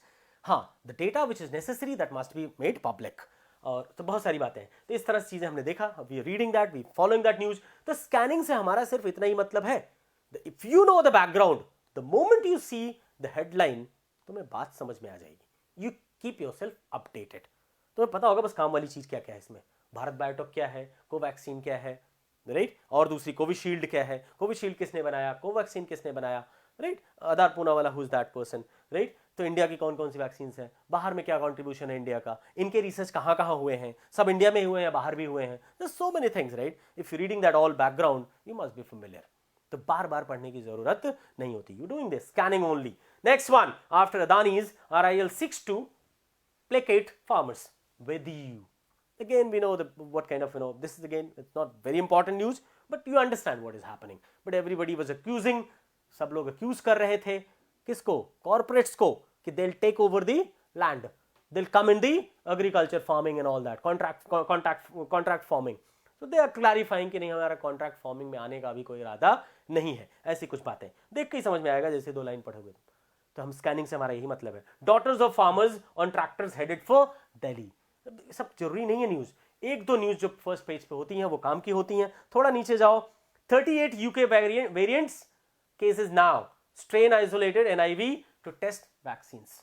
हाँ, the data which is necessary that must be made public. और तो बहुत सारी बातें हैं। तो इस तरह से चीजें हमने देखा, we are reading that, we following that news. तो स्कैनिंग से हमारा सिर्फ इतना ही मतलब है, if you know the background, the moment you see the headline, तुम्हें बात समझ में आ जाएगी। You keep yourself updated. तुम्हें पता होगा बस काम वाली चीज क्या क्या है इसमें। भारत बायोटेक क्या है, कोवैक्सीन क्या है, राइट? और दूसरी कोविशील्ड क्या है, कोविशील्ड किसने बनाया, कोवैक्सीन किसने बनाया, right? Aadhaar Poonawalla, who is that person, right? तो इंडिया की कौन कौन सी वैक्सीन है, बाहर में क्या कंट्रीब्यूशन है इंडिया का, इनके रिसर्च कहाँ कहाँ हुए हैं, सब इंडिया में हुए हैं, बाहर भी हुए हैं। सो many things, right? If you reading that all background, you must be familiar. तो बार बार पढ़ने की जरूरत नहीं होती। You doing this scanning only. Next one, after Adani's RIL seeks to placate farmers with you. Again, we know what kind of, this is again, it's not very important news, but you understand what is happening. But everybody was accusing, सब लोग accuse कर रहे थे किसको? Corporates को, कि they'll take over the land, they'll come in the agriculture, farming and all that, contract farming. So they are clarifying कि नहीं, हमारा contract farming में आने का भी कोई इरादा नहीं है। ऐसी कुछ बातें देख के ही समझ में आएगा, जैसे 2 लाइन पढ़ोगे। तो हम स्कैनिंग से हमारा यही मतलब है। Daughters of farmers on tractors headed for Delhi. सब जरूरी नहीं है न्यूज, 1-2 न्यूज जो फर्स्ट पेज पे होती हैं वो काम की होती हैं। थोड़ा नीचे जाओ, 38 UK variants cases now, strain isolated NIV to test vaccines.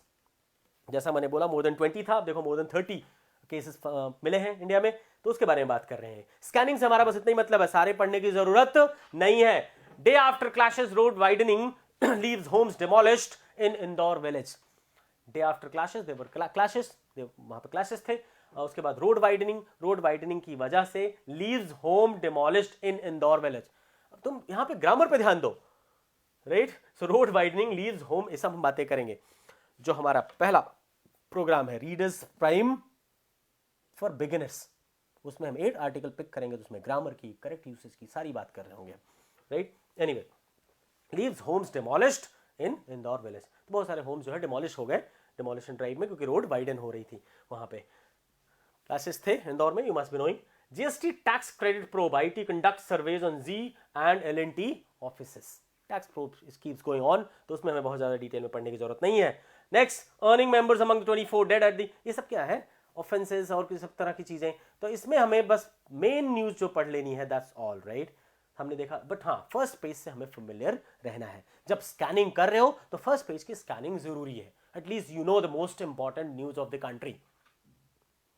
जैसा मैंने बोला मोर देन 20 था, अब देखो मोर देन 30 केसेस मिले हैं इंडिया में, तो उसके बारे में बात कर रहे हैं। स्कैनिंग से हमारा बस इतना ही मतलब है, सारे पढ़ने की जरूरत नहीं है। Day after clashes, road widening leaves homes demolished in Indore village. Day after clashes, there were clashes, वहां पे clashes थे। उसके बाद रोड वाइडनिंग की वजह से leaves home demolished in Indore village। अब तुम यहां पे ग्रामर पे ध्यान दो, राइट? सो रोड वाइडनिंग लीव्स होम, ये सब हम बातें करेंगे। जो हमारा पहला प्रोग्राम है रीडर्स प्राइम फॉर बिगिनर्स, उसमें हम 8 आर्टिकल पिक करेंगे, तो उसमें ग्रामर की, करेक्ट यूसेज की सारी बात कर रहे होंगे, right? Anyway, leaves homes demolished in Indore village. तो बहुत सारे होम्स जो है डिमोलिश हो गए डिमोलिशन ड्राइव में, क्योंकि रोड वाइडन हो रही थी। वहां पे क्लासेस थे इंदौर में, you must be knowing. GST tax credit probe, IT conduct surveys on Z and L&T offices. Tax probe keeps going on, तो उसमें हमें बहुत ज्यादा डिटेल में पढ़ने की जरूरत नहीं है। Next, earning members among 24 dead at the, ये सब क्या है? ऑफेंसेस और सब तरह की चीजें। तो इसमें हमें बस मेन न्यूज जो पढ़ लेनी है, दैट्स ऑल, राइट? हमने देखा, बट हाँ, फर्स्ट पेज से हमें फेमिलियर रहना है। जब स्कैनिंग कर रहे हो तो फर्स्ट पेज की स्कैनिंग जरूरी है। At least you know the most important news of the country,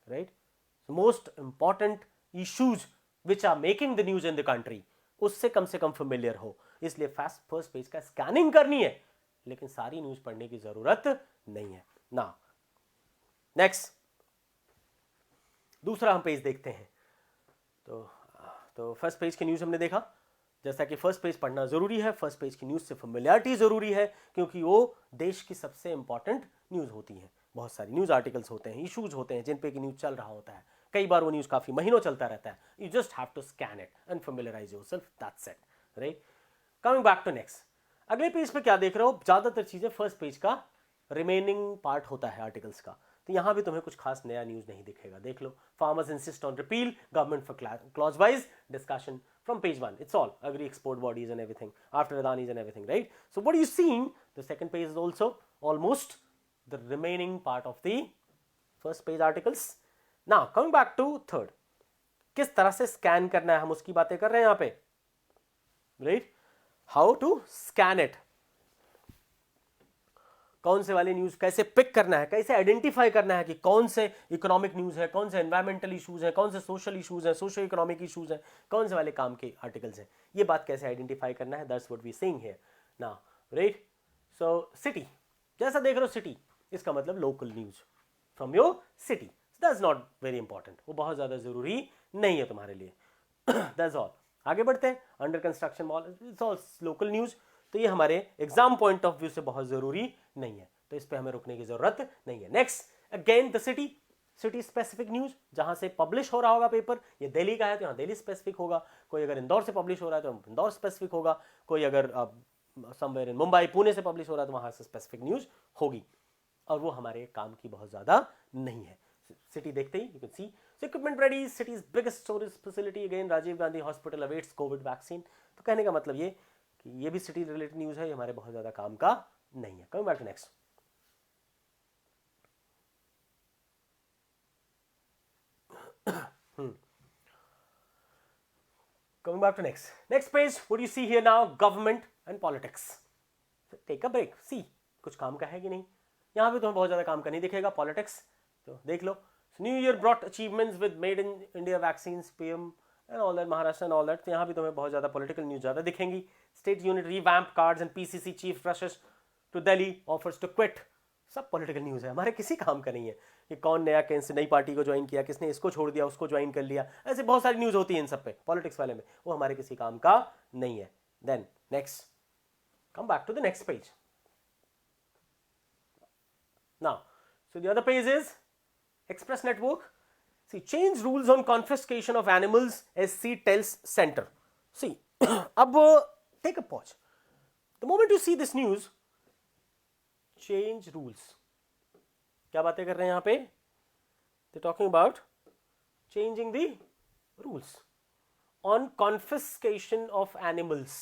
right? Most important issues which are making the news in the country, उससे कम से कम फेमिलियर हो। इसलिए फर्स्ट पेज का स्कैनिंग करनी है, लेकिन सारी न्यूज पढ़ने की जरूरत नहीं है ना। नेक्स्ट, दूसरा हम पेज देखते हैं। तो फर्स्ट पेज की न्यूज़ हमने देखा, जैसा कि फर्स्ट पेज पढ़ना जरूरी है, फर्स्ट पेज की न्यूज़ से फेमिलियरिटी जरूरी है, क्योंकि वो देश की सबसे इंपॉर्टेंट न्यूज़ होती है। बहुत सारी न्यूज़ आर्टिकल्स होते हैं, इश्यूज होते हैं, जिन पे की न्यूज़ चल रहा होता है। कई बार वो न्यूज़ काफ़ी महीनों चलता रहता है। You just have to scan it and familiarise yourself, that's it, right? Coming back to next, अगले पेज पे क्या देख रहे हो? ज़्यादातर चीज़ें फर्स्ट पेज का रिमेनिंग पार्ट होता है आर्टिकल्स का। तो यहां भी तुम्हें कुछ खास नया न्यूज नहीं दिखेगा, देख लो। Farmers insist on repeal government for clause wise discussion from page 1, it's all agri export bodies and everything after Adanis and everything, right? So what you seeing, the second page is also almost the remaining part of the first page articles. Now coming back to third, किस तरह से scan करना है, हम उसकी बातें कर रहे हैं यहां पे, right? How to scan it, कौन से वाले न्यूज कैसे पिक करना है, कैसे आइडेंटिफाई करना है कि कौन से इकोनॉमिक न्यूज है, कौन से एनवायरमेंटल इश्यूज है, कौन से सोशल इश्यूज है, सोशो इकोनॉमिक इश्यूज है, कौन से वाले काम के आर्टिकल्स हैं, ये बात कैसे आइडेंटिफाई करना है, that's what we seeing here now, right? So city, जैसा देख रहे हो सिटी, इसका मतलब local news from your city, that's not very important, वो बहुत ज्यादा जरूरी नहीं है तुम्हारे लिए। That's all. आगे बढ़ते हैं, under construction mall, it's all local news, तो ये हमारे एग्जाम पॉइंट ऑफ व्यू से बहुत जरूरी नहीं है, तो इस पे हमें रुकने की जरूरत नहीं है। Next, again the city, city specific news, जहां से पब्लिश हो रहा होगा पेपर, ये दिल्ली का है तो यहाँ दिल्ली स्पेसिफिक होगा, कोई अगर इंदौर से पब्लिश हो रहा है तो इंदौर स्पेसिफिक होगा, कोई अगर समवेयर इन मुंबई पुणे से पब्लिश हो रहा है तो वहां से स्पेसिफिक न्यूज होगी, और वो हमारे काम की बहुत ज्यादा नहीं है। सिटी देखते ही you can see equipment ready, city's biggest storage facility, again Rajiv Gandhi hospital awaits Covid vaccine. तो कहने का मतलब ये कि ये भी सिटी रिलेटेड न्यूज है, ये हमारे बहुत ज्यादा काम का नहीं है। Coming back to next, coming back to next page, what do you see here now? Government and politics. So take a break, see कुछ काम का है कि नहीं, यहाँ पे तुम्हें बहुत ज्यादा काम का नहीं दिखेगा। पॉलिटिक्स तो देख लो, new year brought achievements with made in India vaccines, PM and all that, Maharashtra and all that, तो यहाँ भी तुम्हें बहुत ज्यादा पॉलिटिकल न्यूज ज्यादा दिखेंगी। State unit revamp cards and PCC chief rushes to Delhi offers to quit, सब पॉलिटिकल न्यूज है, हमारे किसी काम का नहीं है कि कौन नया कैसे नई पार्टी को ज्वाइन किया, किसने इसको छोड़ दिया उसको ज्वाइन कर लिया, ऐसे बहुत सारी न्यूज होती है इन सब पे पॉलिटिक्स वाले में, वो हमारे किसी काम का नहीं है। Then next, come back to the next page now, so the other page is Express Network. See, change rules on confiscation of animals, SC tells center. See, अब take a pause. The moment you see this news, change rules. क्या बातें कर रहे हैं यहाँ पे? They're talking about changing the rules on confiscation of animals.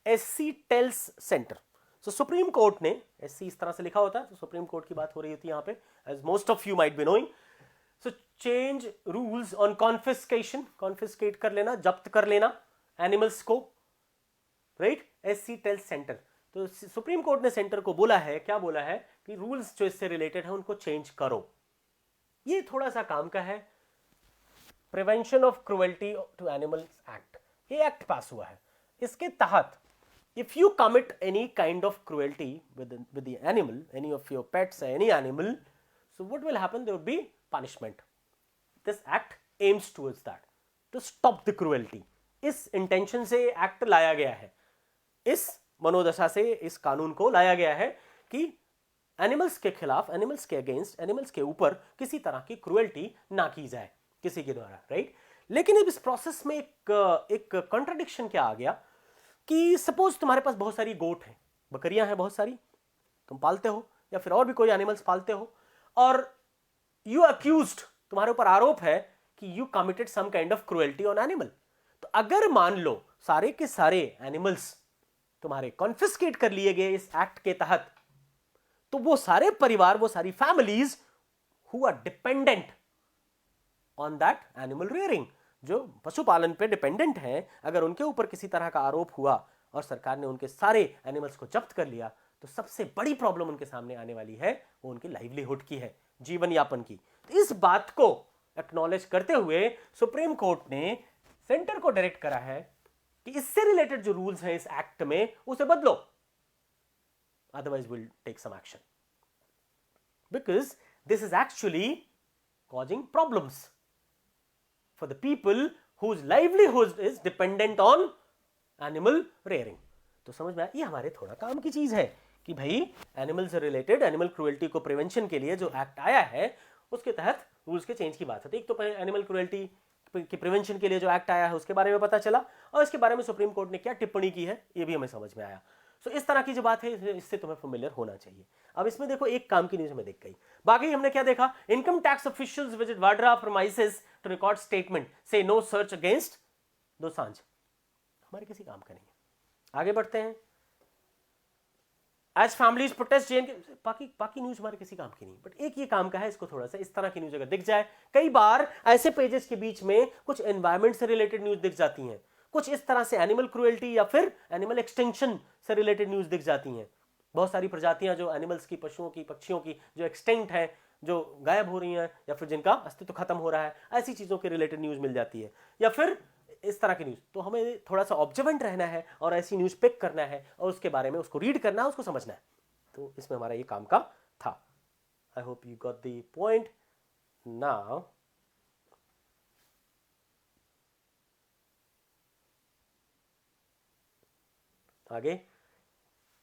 SC tells center. So Supreme Court ने, SC इस तरह से लिखा होता है, तो सुप्रीम कोर्ट की बात हो रही होती है यहाँ पे, as most of you might be knowing. So change rules on confiscation, confiscate कर लेना, जब्त कर लेना एनिमल्स को, राइट? SC tells सेंटर, तो सुप्रीम कोर्ट ने सेंटर को बोला है, क्या बोला है कि रूल्स जो इससे रिलेटेड है उनको चेंज करो। ये थोड़ा सा काम का है, prevention of cruelty to animals act, ये एक्ट पास हुआ है, इसके तहत if you commit any kind of cruelty with the animal, any of your pets or any animal, so what will happen? There will be punishment. This act aims towards that, to stop the cruelty. इस intention से act लाया गया है, इस मनोदशा से इस कानून को लाया गया है कि एनिमल्स के खिलाफ, एनिमल्स के अगेंस्ट, एनिमल्स के ऊपर किसी तरह की क्रुएल्टी ना की जाए किसी के द्वारा, राइट? लेकिन इस प्रोसेस में एक कॉन्ट्रडिक्शन क्या आ गया कि सपोज तुम्हारे पास बहुत सारी गोट है, बकरियां हैं बहुत सारी, तुम पालते हो या फिर और भी कोई एनिमल्स पालते हो, और यू अक्यूज्ड, तुम्हारे ऊपर आरोप है कि you committed some kind of cruelty on animal. तो अगर मान लो सारे के सारे एनिमल्स तुम्हारे कॉन्फिस्केट कर लिए गए इस एक्ट के तहत, तो वो सारे परिवार, वो सारी families who are dependent on that animal rearing, जो पशुपालन पे डिपेंडेंट हैं, अगर उनके ऊपर किसी तरह का आरोप हुआ और सरकार ने उनके सारे एनिमल्स को जब्त कर लिया, तो सबसे बड़ी प्रॉब्लम उनके सामने आने वाली है वो उनकी लाइवलीहुड की है, जीवन यापन की। तो इस बात को एक्नॉलेज करते हुए सुप्रीम कोर्ट ने सेंटर को डायरेक्ट करा है कि इससे रिलेटेड जो रूल्स हैं इस एक्ट में उसे बदलो, otherwise will take some action, because this is actually causing problems for the people whose livelihood is dependent on animal rearing. तो समझ में आया, ये हमारे थोड़ा काम की चीज है कि भाई एनिमल से रिलेटेड, एनिमल क्रुएल्टी को प्रिवेंशन के लिए जो एक्ट आया है उसके तहत रूल्स के चेंज की बात है। तो एक तो एनिमल क्रुएल्टी की प्रिवेंशन के लिए जो एक्ट आया है उसके बारे में पता चला, और इसके बारे में सुप्रीम कोर्ट ने क्या टिप्पणी की है ये भी हमें समझ में आया। सो इस तरह की जो बात है इससे तुम्हें फेमिलियर होना चाहिए। अब इसमें देखो एक काम की न्यूज में दिख गई, बाकी हमने क्या देखा, income tax officials visit Vadra premises to record statement, से नो सर्च अगेंस्ट दोसांझ, हमारे किसी काम का नहीं है। आगे बढ़ते हैं, एज फैमिलीज प्रोटेस्ट जेएनके, बाकी न्यूज हमारे किसी काम की नहीं, बट एक ये काम का है, इसको थोड़ा सा इस तरह की न्यूज अगर दिख जाए, कई बार ऐसे पेजेस के बीच में कुछ एनवायरमेंट से रिलेटेड न्यूज दिख जाती हैं, कुछ इस तरह से एनिमल क्रुएल्टी या फिर एनिमल एक्सटेंशन से रिलेटेड न्यूज दिख जाती हैं। बहुत सारी प्रजातियां जो एनिमल्स की, पशुओं की, पक्षियों की जो एक्सटेंट हैं, जो गायब हो रही हैं या फिर जिनका अस्तित्व खत्म हो रहा है, ऐसी चीजों के रिलेटेड न्यूज मिल जाती है, या फिर इस तरह की न्यूज। तो हमें थोड़ा सा ऑब्जर्वेंट रहना है और ऐसी न्यूज पिक करना है और उसके बारे में उसको रीड करना है, उसको समझना है। तो इसमें हमारा ये काम का था। I hope you got the point. Now आगे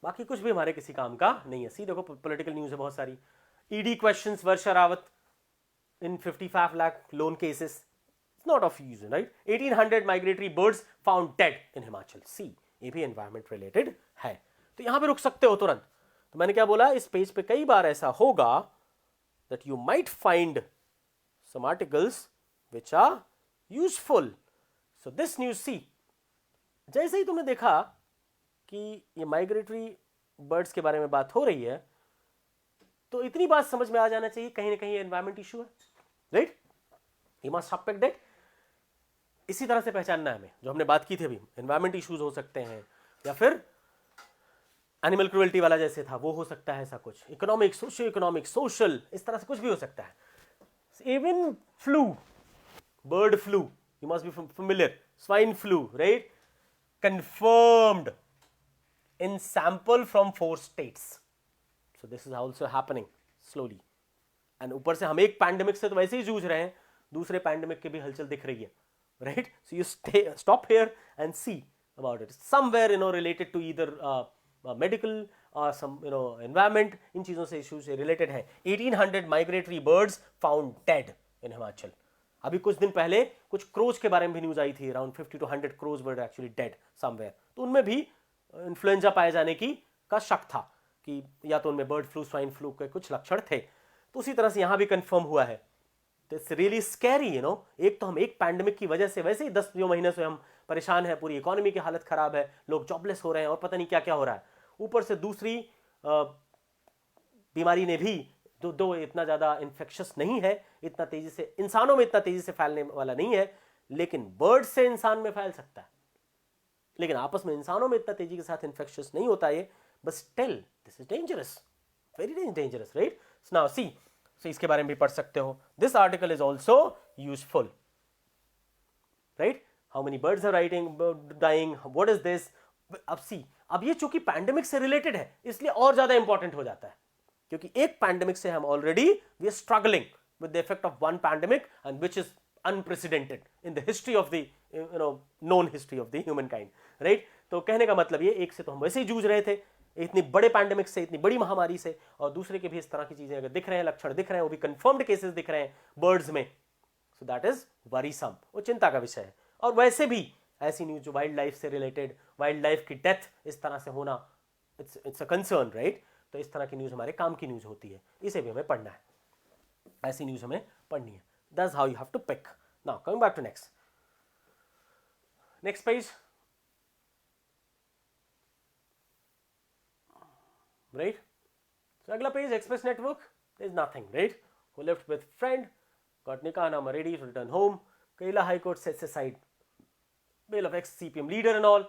बाकी कुछ भी हमारे किसी काम का नहीं है। सी देखो पॉलिटिकल न्यूज है बहुत सारी। ED questions Varsha Rawat in 55 lakh loan cases. It's not of use, right? 1800 migratory birds found dead in Himachal. See, ये भी environment related है। तो यहाँ पे रुक सकते हो तुरंत। तो मैंने क्या बोला, इस पेज पे कई बार ऐसा होगा that you might find some articles which are useful. So this news, see, जैसे ही तुमने देखा कि ये माइग्रेटरी बर्ड्स के बारे में बात हो रही है, तो इतनी बात समझ में आ जाना चाहिए कहीं ना कहीं एनवायरमेंट इशू है, right? You must suspect that. इसी तरह से पहचानना है हमें, जो हमने बात की थी अभी, एनवायरमेंट इश्यूज हो सकते हैं, या फिर एनिमल क्रुएल्टी वाला जैसे था वो हो सकता है, ऐसा कुछ इकोनॉमिक, सोशियो इकोनॉमिक, सोशल, इस तरह से कुछ भी हो सकता है। Even flu, bird flu, you must be familiar, swine flu, right, confirmed in sample from 4 states. So this is also happening slowly. And ऊपर से हम एक पैंडेमिक से तो वैसे ही जूझ रहे हैं, दूसरे पैंडेमिक की भी हलचल दिख रही है, right? So you stop here and see about it. Somewhere, related to either medical or some, environment, इन चीज़ों से issues से related है। 1800 migratory birds found dead in Himachal. अभी कुछ दिन पहले कुछ क्रोज के बारे में भी न्यूज आई थी, around 50 to 100 crows were actually dead somewhere. तो उनमें भी इन्फ्लुएंजा पाए जाने का शक था कि या तो उनमें बर्ड फ्लू, स्वाइन फ्लू के कुछ लक्षण थे। तो उसी तरह से यहाँ भी कंफर्म हुआ है। तो इट्स रियली स्कैरी, एक तो हम एक पैंडेमिक की वजह से वैसे ही 10 महीने से हम परेशान है, पूरी इकोनॉमी की हालत खराब है, लोग जॉबलेस हो रहे हैं और पता नहीं क्या क्या हो रहा है। ऊपर से दूसरी बीमारी ने भी दो इतना ज़्यादा इन्फेक्शस नहीं है, इतना तेजी से इंसानों में इतना तेजी से फैलने वाला नहीं है, लेकिन बर्ड से इंसान में फैल सकता है, लेकिन आपस में इंसानों में इतना तेजी के साथ इन्फेक्शस नहीं होता है। But still this is dangerous, very dangerous, right? Now see, so इसके बारे में भी पढ़ सकते हो। This article is also useful, right? How many birds are dying, what is this? अब सी, अब ये चूंकि पैंडेमिक से रिलेटेड है इसलिए और ज्यादा इंपॉर्टेंट हो जाता है, क्योंकि एक पैंडेमिक से हम already we are struggling with the effect of one pandemic and which is unprecedented in the history of the known history of the humankind, right? तो कहने का मतलब ये, एक से तो हम वैसे ही जूझ रहे थे इतनी बड़े पैंडेमिक से, इतनी बड़ी महामारी से, और दूसरे के भी इस तरह की चीजें अगर दिख रहे हैं, लक्षण दिख रहे हैं, वो भी कंफर्म्ड केसेस दिख रहे हैं बर्ड्स में, सो दैट इज वरीसम, वो चिंता का विषय है। और वैसे भी ऐसी न्यूज जो वाइल्ड लाइफ से रिलेटेड, वाइल्ड लाइफ की डेथ इस तरह से होना, इट्स अ कंसर्न, राइट? तो इस तरह की न्यूज हमारे काम की न्यूज होती है, इसे भी हमें पढ़ना है, ऐसी न्यूज हमें पढ़नी है। That's how you have to pick. Now coming back to next page, right? So अगला पेज, express network is nothing, right? Who lived with friend, got निकाह नामा ready to return home, Kerala high court sets aside bail of ex CPM leader and all.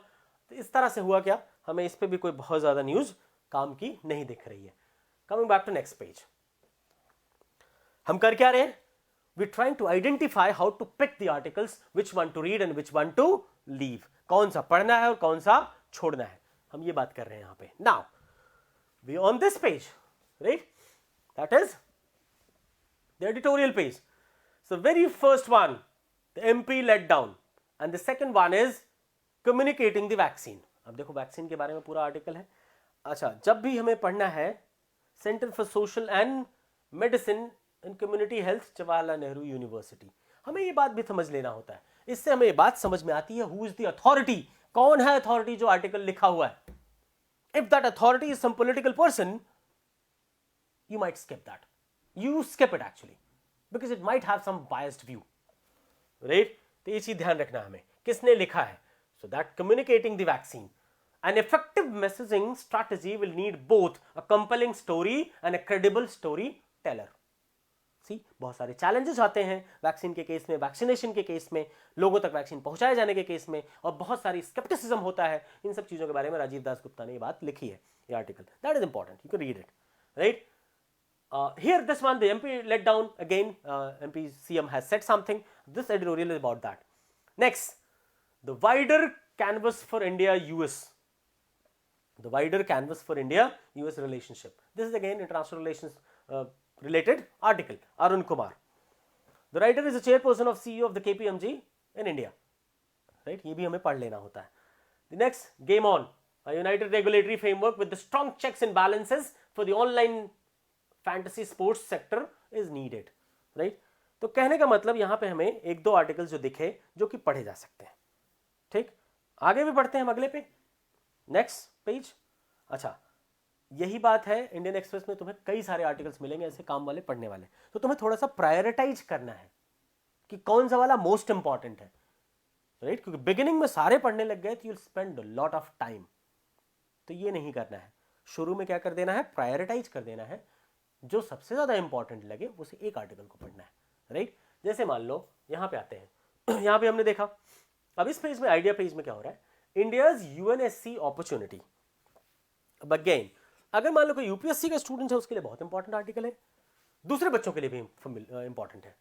तो इस तरह से हुआ क्या, हमें इस पे भी कोई बहुत ज्यादा न्यूज काम की नहीं दिख रही है। Coming back to next page, हम कर क्या रहे हैं? We trying to identify how to pick the articles, which one to read and which one to leave, कौन सा पढ़ना है और कौन सा छोड़ना है, हम ये बात कर रहे हैं यहां पे। Now we on this page, right? That is the editorial page. So very first one, the MP let down, and the second one is communicating the vaccine. अब देखो वैक्सीन के बारे में पूरा आर्टिकल है। अच्छा, जब भी हमें पढ़ना है centre for social and medicine and community health, Jawaharlal Nehru university, हमें ये बात भी समझ लेना होता है। इससे हमें ये बात समझ में आती है हु इज द अथॉरिटी, कौन है अथॉरिटी जो आर्टिकल लिखा हुआ है। If that authority is some political person, you might skip that. You skip it actually because it might have some biased view, right? तो ये चीज ध्यान रखना हमें, किसने लिखा है। So that communicating the vaccine, an effective messaging strategy will need both a compelling story and a credible storyteller. See, बहुत सारे challenges आते हैं वैक्सीन के केस में, वैक्सीनेशन के केस में, लोगों तक वैक्सीन पहुंचाए जाने के केस में, और बहुत सारी स्केप्टिसिज्म होता है। इन सब चीजों के बारे में राजीव दास गुप्ता ने ये बात लिखी है, ये article. That is important. You can read it, right? Here this one, the MP let down again, MP CM has said something. This editorial is about that. Next, the wider canvas for India US. The wider canvas for India-US relationship. This is again international relations related article. Arun Kumar. The writer is the chairperson of CEO of the KPMG in India. Right? ये भी हमें पढ़ लेना होता है. The next, Game On, a united regulatory framework with the strong checks and balances for the online fantasy sports sector is needed. Right? तो कहने का मतलब यहाँ पे हमें एक दो आर्टिकल्स जो दिखे जो कि पढ़े जा सकते हैं. ठीक, आगे भी पढ़ते हैं हम अगले पे. Next page. अच्छा, यही बात है इंडियन एक्सप्रेस में तुम्हें कई सारे आर्टिकल्स मिलेंगे ऐसे काम वाले पढ़ने वाले. तो तुम्हें थोड़ा सा प्रायोरिटाइज करना है कि कौन सा वाला मोस्ट इंपॉर्टेंट है. राइट, क्योंकि बिगिनिंग में सारे पढ़ने लग गए तो you will spend lot of time. तो ये नहीं करना है. शुरू में क्या कर देना है, प्रायोरिटाइज कर देना है. जो सबसे ज्यादा इंपॉर्टेंट लगे उसे एक आर्टिकल को पढ़ना है. राइट, जैसे मान लो यहां पे आते हैं. यहां पे हमने देखा, अब इस पेज में, आइडिया पेज में क्या हो रहा है, इंडियाज यूएनएससी अपॉर्चुनिटी. अब अगेन, अगर मान लो कोई यूपीएससी का स्टूडेंट है उसके लिए बहुत इंपॉर्टेंट आर्टिकल है, दूसरे बच्चों के लिए भी इंपॉर्टेंट है.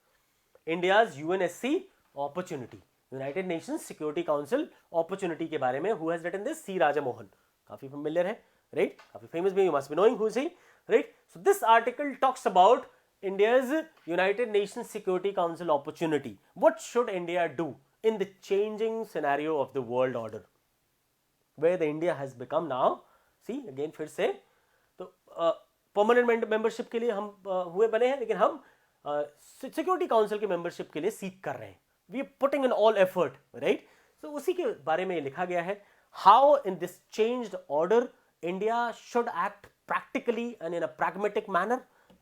India's UNSC opportunity, United Nations Security Council opportunity के बारे में. Who has written this? C Raja Mohan. काफी फेमिलियर है. राइट, काफी फेमस भी. You must be knowing who is he. Right, so this article talks about India's United Nations Security Council opportunity. What should India do in the changing scenario of the world order, where the India has become now? See again, फिर से तो permanent membership के लिए हम हुए बने हैं, लेकिन हम सिक्योरिटी काउंसिल के मेंबरशिप के लिए सीख कर रहे हैं. We are putting in all effort. Right, तो उसी के बारे में लिखा गया है. How in this changed order India should act practically and in a pragmatic manner.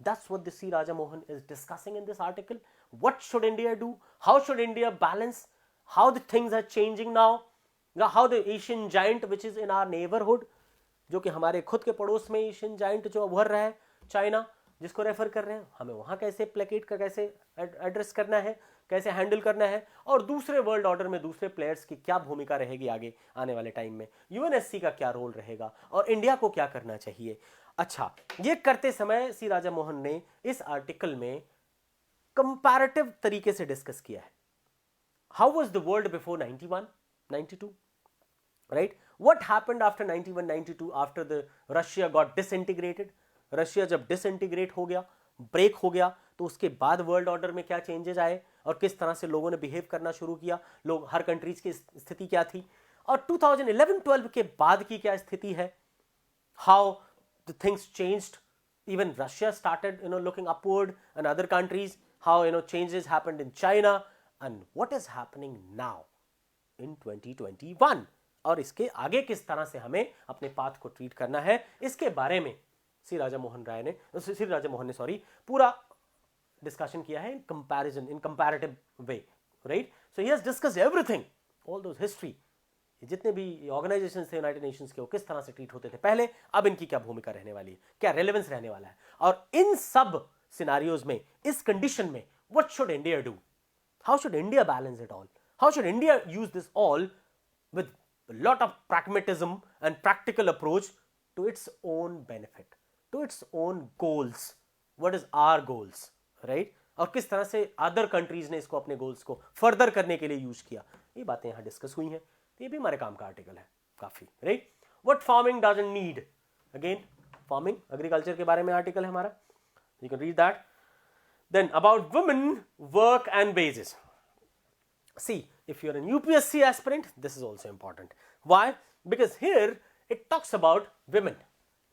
That's what the C. Raja Mohan is discussing in this article. What should India do? How should India balance? How the things are changing now? How the Asian giant which is in our neighborhood, जो कि हमारे खुद के पड़ोस में Asian giant जो उभर रहा है, चाइना, जिसको रेफर कर रहे हैं, हमें वहां कैसे प्लेकेट का कैसे एड्रेस करना है, कैसे हैंडल करना है, और दूसरे वर्ल्ड ऑर्डर में दूसरे प्लेयर्स की क्या भूमिका रहेगी आगे आने वाले टाइम में, यूएनएससी का क्या रोल रहेगा और इंडिया को क्या करना चाहिए. अच्छा, ये करते समय सी राजा मोहन ने इस आर्टिकल में कंपैरेटिव तरीके से डिस्कस किया है. How was the world before 91, 92, right? What happened after 91, 92, after the Russia got disintegrated. Russia जब डिसइंटीग्रेट हो गया, ब्रेक हो गया, तो उसके बाद वर्ल्ड ऑर्डर में क्या चेंजेस आए और किस तरह से लोगों ने बिहेव करना शुरू किया, लोग, हर कंट्रीज की स्थिति क्या थी, और 2011-12 के बाद की क्या स्थिति है. How the things changed, even Russia started looking upward, and other countries, how changes happened in China, and what is happening now in 2021, और इसके आगे किस तरह से हमें अपने पाथ को ट्रीट करना है, इसके बारे में श्री राजा मोहन ने पूरा डिस्कशन किया है in comparative way, right? So he has discussed everything, all those history, जितने भी ऑर्गेनाइजेशन थे यूनाइटेड नेशंस के, वो किस तरह से ट्रीट होते थे पहले, अब इनकी क्या भूमिका रहने वाली है, क्या रेलेवेंस रहने वाला है, और इन सब सिनारियोज में, इस कंडीशन में, what should India do, how should India balance it all, how should India use this all with lot of pragmatism and practical approach to its own benefit, to its own goals. What is our goals, right? और किस तरह से other countries ने इसको अपने goals को further करने के लिए यूज किया. ये बातें यहां डिस्कस हुई हैं. ये भी हमारे काम का आर्टिकल है काफी, right? What farming doesn't need, again farming, agriculture के बारे में आर्टिकल है हमारा, you can read that. Then about women work and wages. See, if you are an UPSC aspirant, this is also important. Why? Because here it talks about women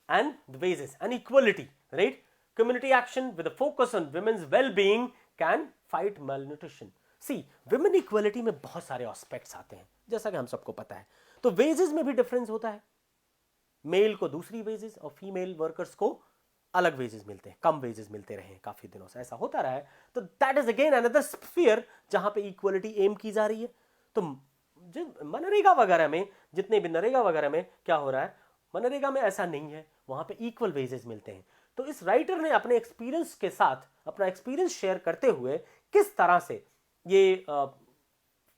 and the wages and equality, right? Community action with a focus on women's well-being can fight malnutrition. See, women equality में बहुत सारे aspects आते हैं, जैसा कि हम सबको पता है. तो wages में भी difference होता है. मेल को दूसरी wages और फीमेल वर्कर्स को अलग wages मिलते हैं, कम wages मिलते रहे हैं काफी दिनों से, ऐसा होता रहा है. तो that is again another sphere जहां पे equality aim की जा रही है. तो मनरेगा वगैरह में, जितने भी नरेगा वगैरह में क्या हो रहा है, मनरेगा में ऐसा नहीं है, वहां पे इक्वल वेजेस मिलते हैं. तो इस राइटर ने अपने एक्सपीरियंस के साथ अपना एक्सपीरियंस शेयर करते हुए किस तरह से ये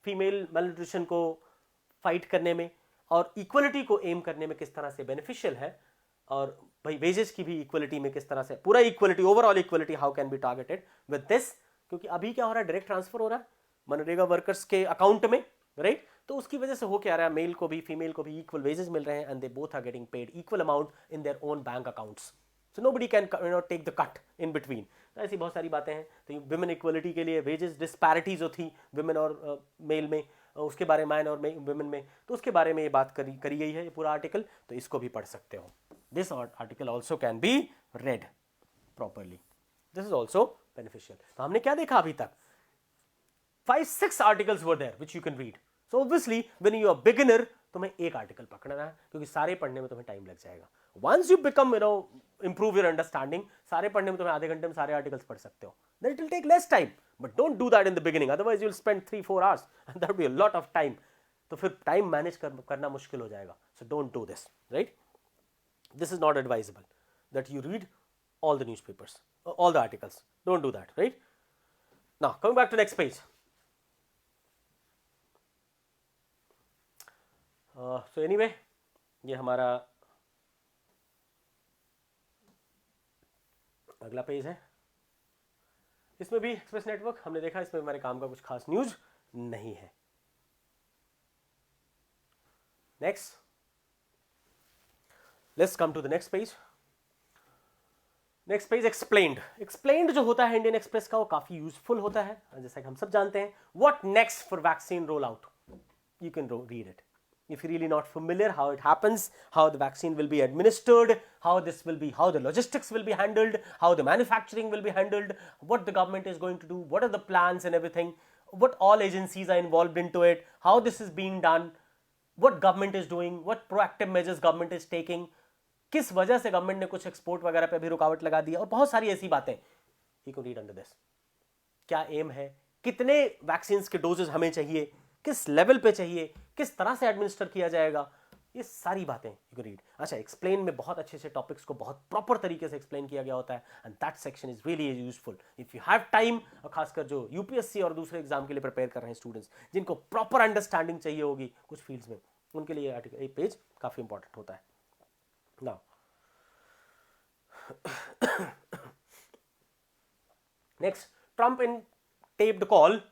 फीमेल malnutrition को फाइट करने में और इक्वलिटी को एम करने में किस तरह से बेनिफिशियल है, और भाई वेजेस की भी इक्वलिटी में किस तरह से, पूरा equality, overall equality how can be targeted with this. क्योंकि अभी क्या हो रहा है, डायरेक्ट ट्रांसफर हो रहा है मनरेगा वर्कर्स के अकाउंट में, राइट? तो तो उसकी वजह से हो क्या रहा है, मेल को भी फीमेल को भी इक्वल वेजेस मिल रहे हैं and they both are getting paid equal amount in their own bank accounts, so nobody can take the cut in between. तो ऐसी बहुत सारी बातें हैं। तो विमेन इक्वलिटी के लिए वेजेस डिस्पैरिटी जो थी विमेन और मेल में, उसके बारे में मैन और विमेन में, तो उसके बारे में ये बात करी गई है, ये पूरा आर्टिकल, तो इसको भी पढ़ सकते हो। This article also can be read properly, this is also beneficial. तो हमने क्या देखा अभी तक, 5-6 articles were there which you can read. So obviously when you are beginner, तुम्हें एक आर्टिकल पकड़ना है, क्योंकि सारे पढ़ने में तुम्हें टाइम लग जाएगा। Once you become improve your understanding, सारे पढ़ने में तुम्हें आधे घंटे में सारे आर्टिकल्स पढ़ सकते हो, then it will take less time, but don't do that in the beginning, otherwise you will spend 3-4 hours and that will be a lot of time, तो फिर टाइम मैनेज करना मुश्किल हो जाएगा। So don't do this, right? This is not advisable that you read all the newspapers, all the articles, don't do that, right? Now coming back to next page. So anyway, ये हमारा अगला page है। इसमें भी express network हमने देखा, इसमें हमारे काम का कुछ खास न्यूज नहीं है। Next, let's come to the next page. Next page explained. Explained जो होता है इंडियन एक्सप्रेस का, वो काफी यूजफुल होता है, जैसा कि हम सब जानते हैं। What next for vaccine roll out, you can read it if you're really not familiar how it happens, how the vaccine will be administered, how the logistics will be handled, how the manufacturing will be handled, what the government is going to do, what are the plans and everything, what all agencies are involved into it, how this is being done, what government is doing, what proactive measures government is taking, किस वजह से government ने कुछ export वगैरह पे भी रुकावट लगा दी, और बहुत सारी ऐसी बातें you can read under this। क्या एम है, कितने वैक्सीन के डोजेस हमें चाहिए, किस लेवल पे चाहिए, किस तरह से एडमिनिस्टर किया जाएगा, ये सारी बातें यू कैन रीड। अच्छा, एक्सप्लेन में बहुत अच्छे से टॉपिक्स को बहुत प्रॉपर तरीके से एक्सप्लेन किया गया होता है, and that section is really useful if you have time, और खासकर जो यूपीएससी और दूसरे एग्जाम के लिए प्रिपेयर कर रहे हैं स्टूडेंट्स, जिनको प्रॉपर अंडरस्टैंडिंग चाहिए होगी कुछ फील्ड्स में, उनके लिए आर्टिकल एक पेज काफी इंपॉर्टेंट होता है। Now next, Trump in taped call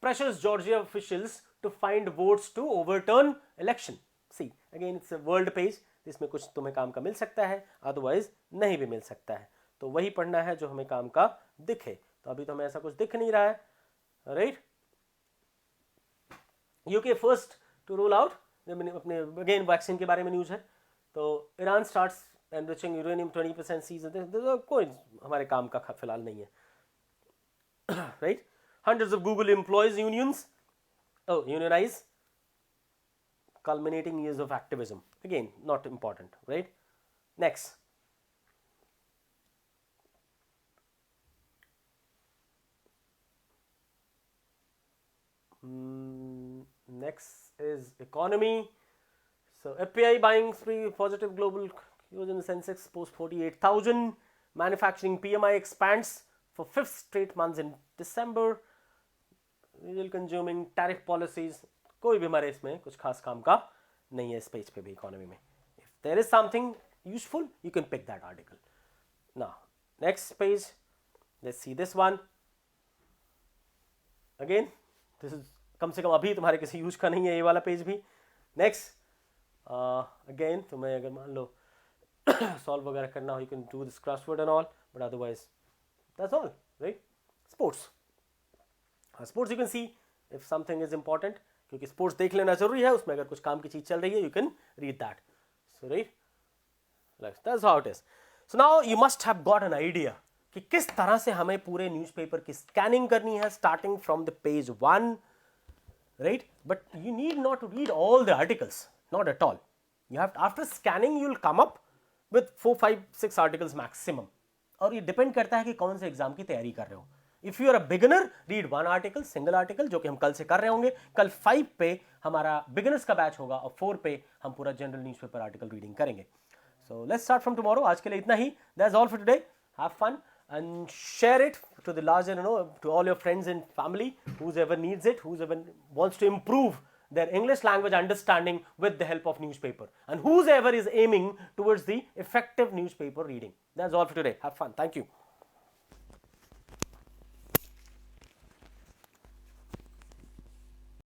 pressures Georgia officials to find votes to overturn election. See, again it's a world page, इसमें कुछ तुम्हें काम का मिल सकता है, otherwise नहीं भी मिल सकता है, तो वही पढ़ना है जो हमें काम का दिखे। तो अभी तो हमें ऐसा कुछ दिख नहीं रहा है, right? UK first to roll out, अपने again वैक्सीन के बारे में न्यूज है। तो Iran starts enriching uranium 20% season, कोई हमारे काम का फिलहाल नहीं है, right? Hundreds of Google employees unionize, culminating years of activism. Again, not important, right? Next. Next is economy. So FPI buying spree, positive global use in the Sensex post 48,000. Manufacturing PMI expands for 5th straight months in December. Real consuming, tariff policies, कोई भी हमारे इसमें कुछ खास काम का नहीं है इस पेज पे भी इकोनॉमी में। If there is something useful, you can pick that article. Now, next page, let's see this one. Again, this is कम से कम अभी तुम्हारे किसी यूज का नहीं है ये वाला पेज भी। Next, again, तुम्हें अगर मान लो सॉल्व वगैरह करना हो, you can do this crossword and all, but otherwise, that's all, right? Sports. Sports you can see if something is important, क्योंकि स्पोर्ट्स देख लेना जरूरी है, उसमें अगर कुछ काम की चीज चल रही है you can read that. So right, that's how it is. So now you must have got an idea कि किस तरह से हमें पूरे न्यूज़पेपर की स्कैनिंग करनी है, starting from the page 1, right? But you need not to read all the articles, not at all. You have, after scanning you will come up with 4-5-6 articles maximum, और ये डिपेंड करता है कि कौन से एग्जाम की तैयारी कर रहे हो। If you are a beginner, read 1 article, single article, जो कि हम कल से कर रहे होंगे। कल 5 पे हमारा बिगिनर्स का बैच होगा, और 4 पे हम पूरा जनरल न्यूज़पेपर आर्टिकल रीडिंग करेंगे। So let's start from tomorrow. आज के लिए इतना ही। That's all for today. Have fun and share it to the larger, to all your friends and family, whoever needs it, whoever wants to improve their English language understanding with the help of newspaper, and whoever is aiming towards the effective newspaper reading. That's all for today. Have fun. Thank you.